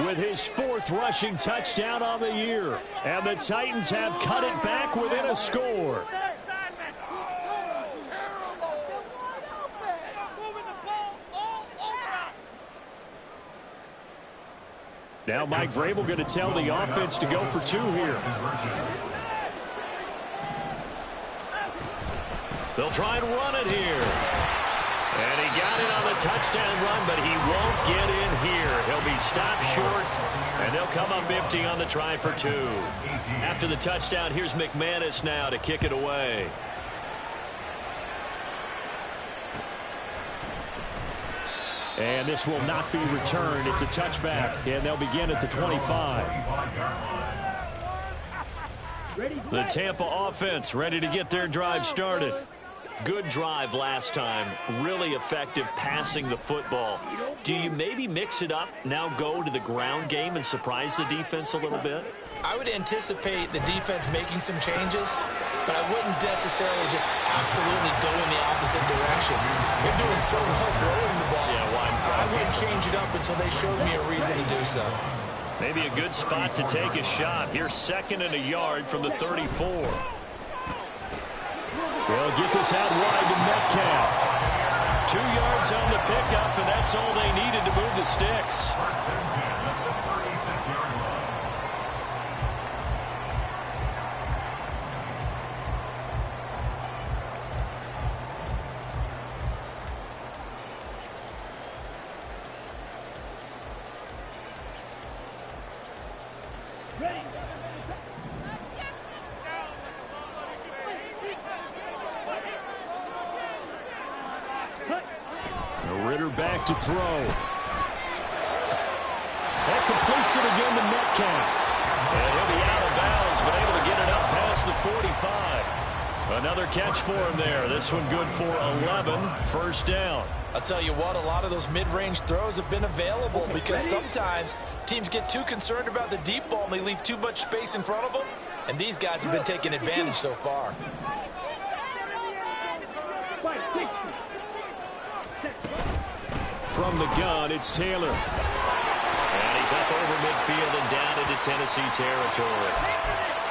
with his 4th rushing touchdown on the year. And the Titans have cut it back within a score. Now Mike Vrabel going to tell the offense to go for 2 here. They'll try and run it here. And he got it on the touchdown run, but he won't get in here. He'll be stopped short, and they'll come up empty on the try for 2. After the touchdown, here's McManus now to kick it away. And this will not be returned. It's a touchback, and they'll begin at the 25. The Tampa offense ready to get their drive started. Good drive last time. Really effective passing the football. Do you maybe mix it up, now go to the ground game and surprise the defense a little bit? I would anticipate the defense making some changes, but I wouldn't necessarily just absolutely go in the opposite direction. They're doing so well throwing the ball. Yeah, why? I wouldn't change it up until they showed me a reason to do so. Maybe a good spot to take a shot. Here's 2nd and a yard from the 34. They'll get this out wide to Metcalf. 2 yards on the pickup, and that's all they needed to move the sticks. Ritter back to throw. That completes it again to Metcalf. And he'll be out of bounds, but able to get it up past the 45. Another catch for him there. This one good for 11. First down. I'll tell you what, a lot of those mid-range throws have been available because sometimes teams get too concerned about the deep ball and they leave too much space in front of them. And these guys have been taking advantage so far. From the gun, it's Taylor. And he's up over midfield and down into Tennessee territory.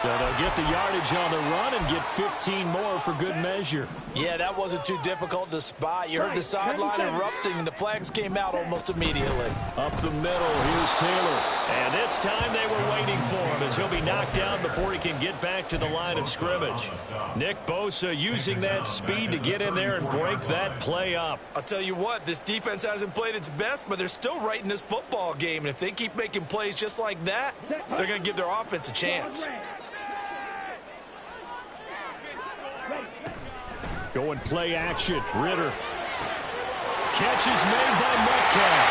So they'll get the yardage on the run and get 15 more for good measure. Yeah, that wasn't too difficult to spot. You heard the sideline erupting, and the flags came out almost immediately. Up the middle, here's Taylor. And this time they were waiting for him as he'll be knocked down before he can get back to the line of scrimmage. Nick Bosa using that speed to get in there and break that play up. I'll tell you what, this defense hasn't played its best, but they're still right in this football game. And if they keep making plays just like that, they're going to give their offense a chance. Going play action. Ritter. Catch is made by Metcalf.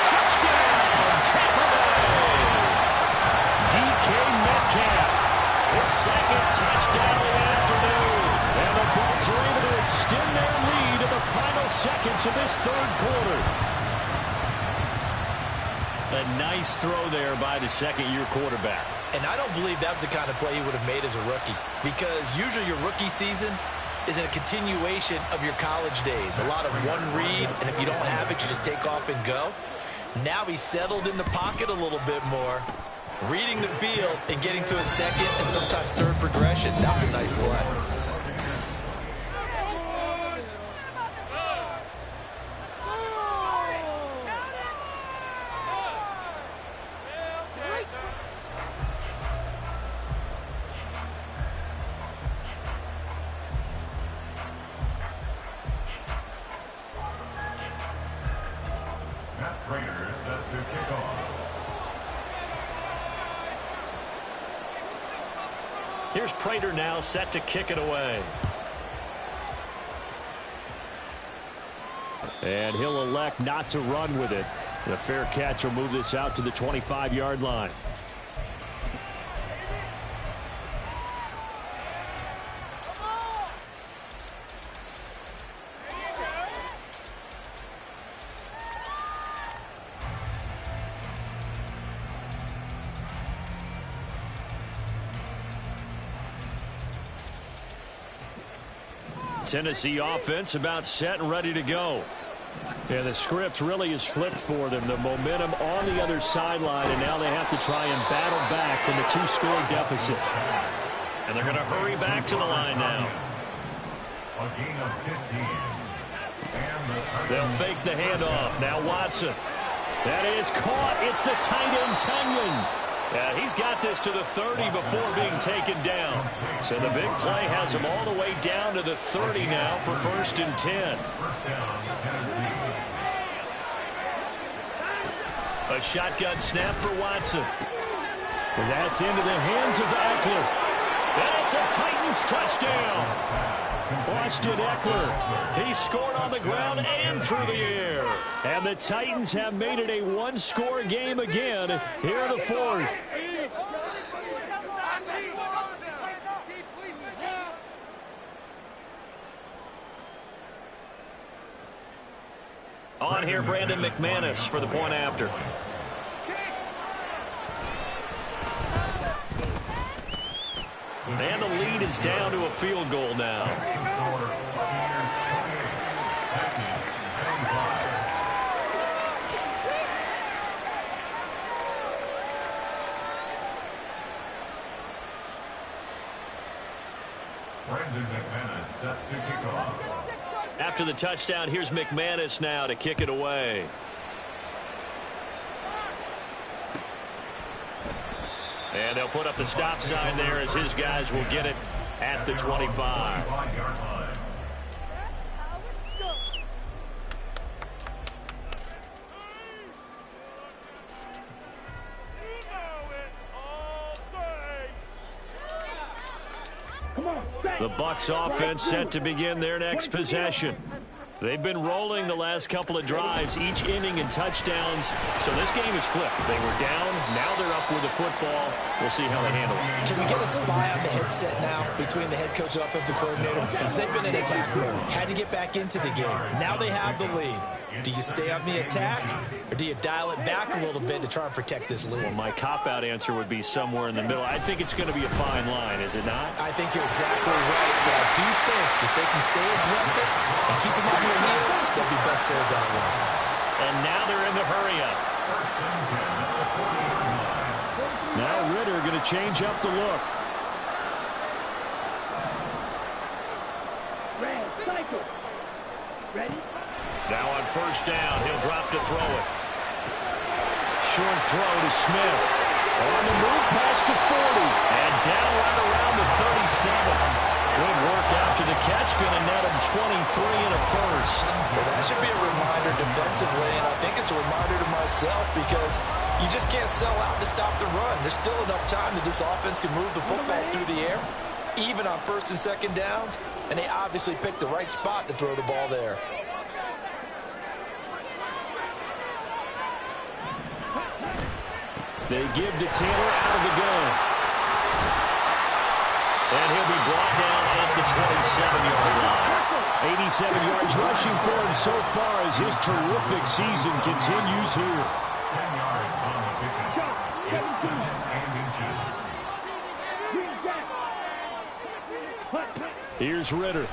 Touchdown, Tampa Bay. DK Metcalf minutes of this third quarter. A nice throw there by the second-year quarterback. And I don't believe that was the kind of play he would have made as a rookie, because usually your rookie season is a continuation of your college days. A lot of one read, and if you don't have it, you just take off and go. Now he's settled in the pocket a little bit more, reading the field and getting to a second and sometimes third progression. That was a nice play. Here's Prater now set to kick it away. And he'll elect not to run with it. The fair catch will move this out to the 25-yard line. Tennessee offense about set and ready to go. And the script really is flipped for them. The momentum on the other sideline, and now they have to try and battle back from a 2-score deficit. And they're going to hurry back to the line now. A gain of 15. They'll fake the handoff. Now Watson. That is caught. It's the tight end, Tunyon. Yeah, he's got this to the 30 before being taken down. So the big play has him all the way down to the 30 now for 1st and 10. First down, Tennessee. A shotgun snap for Watson. And that's into the hands of Eckler. That's a Titans touchdown. Austin Eckler. He scored on the ground and through the air. And the Titans have made it a 1-score game again here in the 4th. On here, Brandon McManus for the point after. And the lead is down to a field goal now. Brandon McManus set to kick off. After the touchdown, here's McManus now to kick it away. And they'll put up the stop sign there as his guys will get it at the 25. The Bucs offense set to begin their next possession. They've been rolling the last couple of drives, each inning in touchdowns. So this game is flipped. They were down. Now they're up with the football. We'll see how they handle it. Can we get a spy on the headset now between the head coach and offensive coordinator? Because they've been in attack mode. Had to get back into the game. Now they have the lead. Do you stay on the attack, or do you dial it back a little bit to try and protect this lead? Well, my cop-out answer would be somewhere in the middle. I think it's going to be a fine line, is it not? I think you're exactly right, but I do think if they can stay aggressive and keep them on their heels, they'll be best served that way. And now they're in the hurry-up. Now Ritter going to change up the look. Red, cycle. Ready? Now on first down, he'll drop to throw it. Short throw to Smith. On the move past the 40. And down right around the 37. Good work after the catch. Going to net him 23 and a first. Well, that should be a reminder defensively, and I think it's a reminder to myself because you just can't sell out to stop the run. There's still enough time that this offense can move the football through the air, even on first and second downs, and they obviously picked the right spot to throw the ball there. They give to Taylor out of the gun. And he'll be brought down at the 27-yard line. 87 yards rushing for him so far as his terrific season continues here. 10 yards on the pickup. It's 7 inches. Here's Ritter.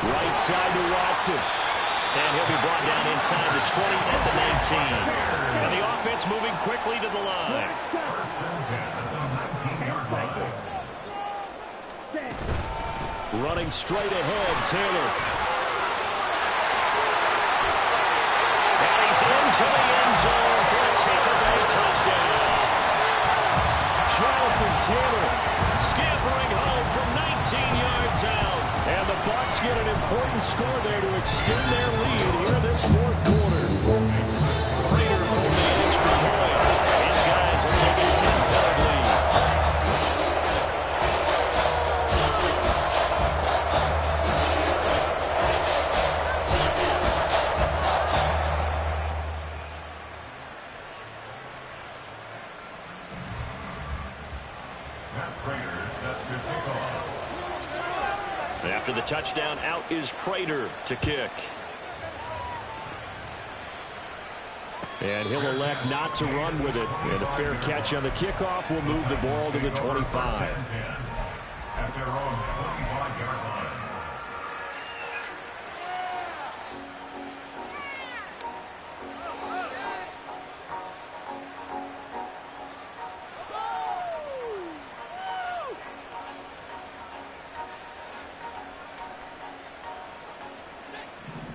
Right side to Watson. And he'll be brought down inside the 20 at the 19. And the offense moving quickly to the line. First and 10 at the 19-yard line. Running straight ahead, Taylor. And he's into the end zone for a take-away touchdown. Jonathan Taylor scampering home from 19 yards out. And the Bucs get an important score there to extend their lead here this fourth quarter. Prater for the extra point. These guys will take a 10-point lead. After the touchdown, out is Prater to kick. And he'll elect not to run with it. And a fair catch on the kickoff will move the ball to the 25. At their own 25-yard line.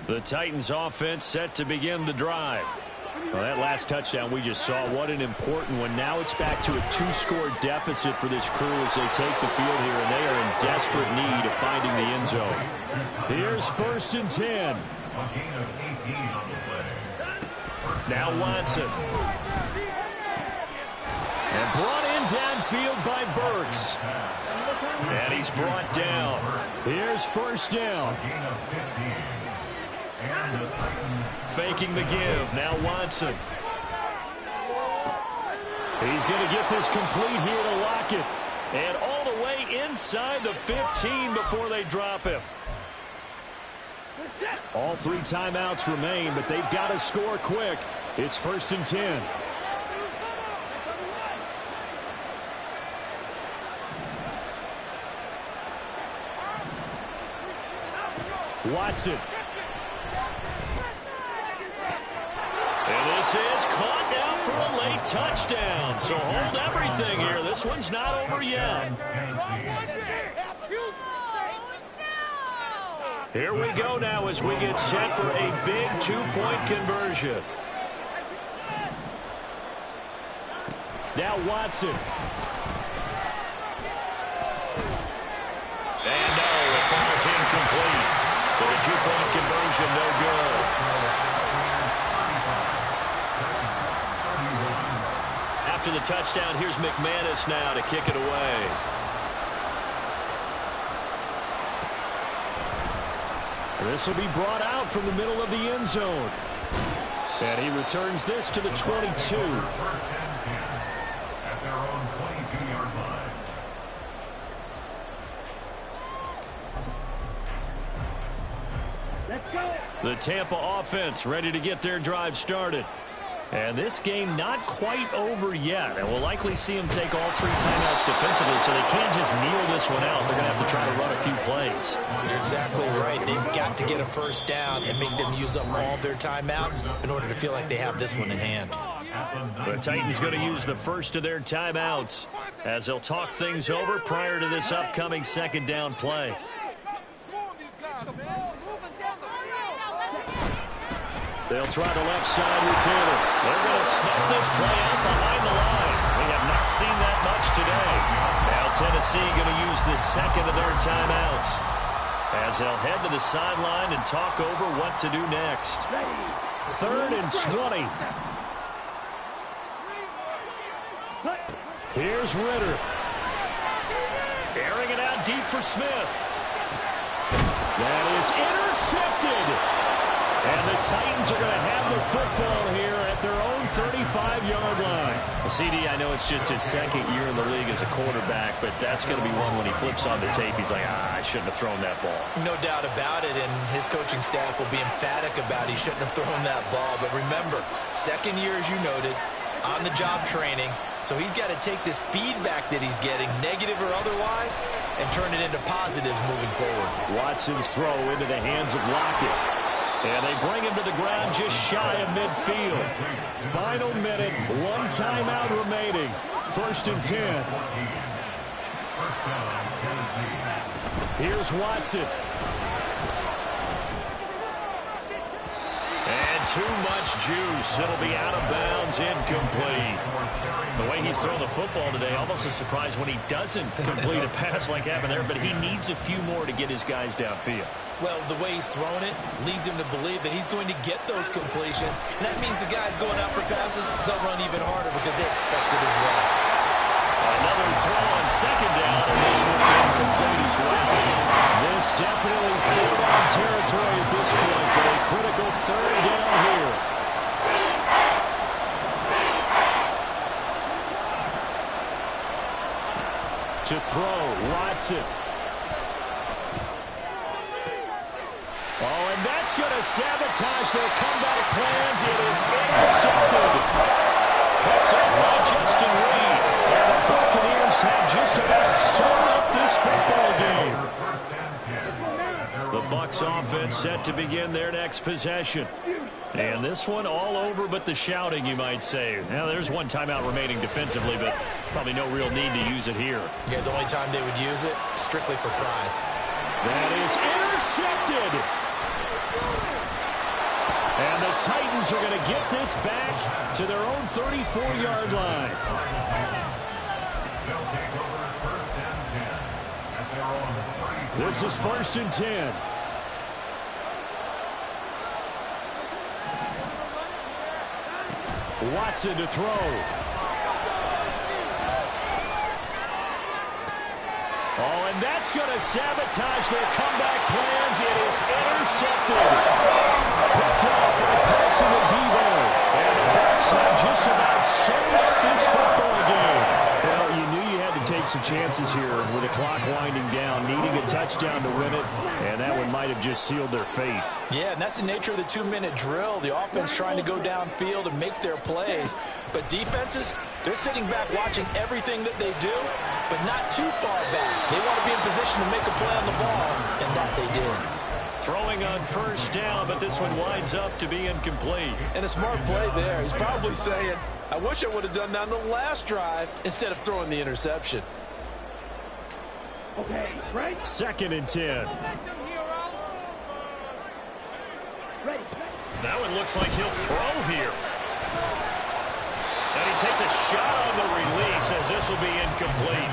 The Titans offense set to begin the drive. Well, that last touchdown we just saw, what an important one. Now it's back to a 2-score deficit for this crew as they take the field here, and they are in desperate need of finding the end zone. Here's 1st and 10. A gain of 18 on the play. Now Watson. And brought in downfield by Burks. And he's brought down. Here's 1st down. Faking the give. Now Watson. He's going to get this complete here to Lockett. And all the way inside the 15 before they drop him. All 3 timeouts remain, but they've got to score quick. It's 1st and 10. Watson. And this is caught now for a late touchdown. So hold everything here. This one's not over yet. Here we go now as we get set for a big 2-point conversion. Now Watson. And no, it falls incomplete. So the 2-point conversion no good. After the touchdown, here's McManus now to kick it away. This will be brought out from the middle of the end zone. And he returns this to the 22. At their own 22-yard line. Let's go. The Tampa offense ready to get their drive started. And this game not quite over yet. And we'll likely see them take all 3 timeouts defensively, so they can't just kneel this one out. They're going to have to try to run a few plays. You're exactly right. They've got to get a 1st down and make them use up all their timeouts in order to feel like they have this one in hand. The Titans going to use the first of their timeouts as they'll talk things over prior to this upcoming 2nd down play. They'll try the left side with Taylor. They're going to snuff this play out behind the line. We have not seen that much today. Now Tennessee going to use the 2nd of their timeouts as they'll head to the sideline and talk over what to do next. 3rd and 20. Here's Ritter. Airing it out deep for Smith. That is intercepted. And the Titans are going to have the football here at their own 35-yard line. CD, I know it's just his second year in the league as a quarterback, but that's going to be one when he flips on the tape, he's like, I shouldn't have thrown that ball. No doubt about it, and his coaching staff will be emphatic about he shouldn't have thrown that ball. But remember, second year, as you noted, on-the-job training, so he's got to take this feedback that he's getting, negative or otherwise, and turn it into positives moving forward. Watson's throw into the hands of Lockett. And they bring him to the ground just shy of midfield. Final minute, one timeout remaining. 1st and 10. Here's Watson. And too much juice. It'll be out of bounds, incomplete. The way he's throwing the football today, almost a surprise when he doesn't complete a pass like happened there, but he needs a few more to get his guys downfield. Well, the way he's throwing it leads him to believe that he's going to get those completions. And that means the guys going out for passes, they'll run even harder because they expect it as well. Another throw on second down, and this will be incomplete as well. This definitely 4-down territory at this point, but a critical 3rd down here. To throw, Watson. Oh, and that's going to sabotage their comeback plans. It is intercepted. Picked up by Justin Reed. And the Buccaneers have just about sewn up this football game. The Bucs offense set to begin their next possession. And this one all over but the shouting, you might say. Now, there's one timeout remaining defensively, but probably no real need to use it here. Yeah, the only time they would use it, strictly for pride. That is intercepted. And the Titans are going to get this back to their own 34-yard line. This is 1st and 10. Watson to throw. Oh, and that's going to sabotage their comeback plans. It is intercepted. Picked up by Paulson and Devo. And the Bucs have just about sewn up this football game. Well, you knew you had to take some chances here with the clock winding down, needing a touchdown to win it, and that one might have just sealed their fate. Yeah, and that's the nature of the 2-minute drill. The offense trying to go downfield and make their plays. But defenses, they're sitting back watching everything that they do, but not too far back. They want to be in position to make a play on the ball, and that they did. Throwing on 1st down, but this one winds up to be incomplete. And a smart play there. He's probably saying, I wish I would have done that on the last drive instead of throwing the interception. Okay, right. 2nd and 10. That one looks like he'll throw here. And he takes a shot on the release as this will be incomplete.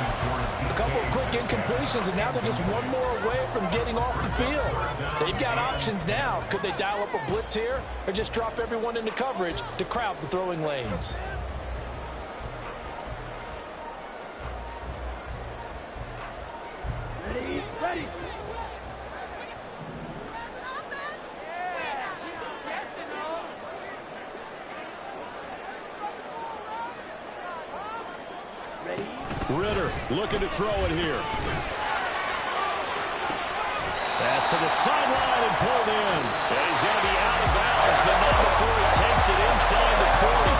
A couple of quick incompletions, and now they're just one more away from getting off the field. They've got options now. Could they dial up a blitz here or just drop everyone into coverage to crowd the throwing lanes? Ready. Ritter looking to throw it here. Pass to the sideline and pulled in. And he's going to be out of bounds, but not before he takes it inside the 40.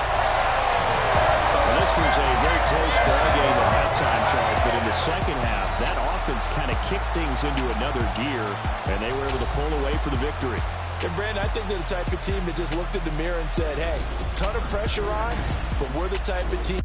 Well, this was a very close ball game at halftime, Charles, but in the second half, that offense kind of kicked things into another gear, and they were able to pull away for the victory. And Brandon, I think they're the type of team that just looked in the mirror and said, hey, ton of pressure on, but we're the type of team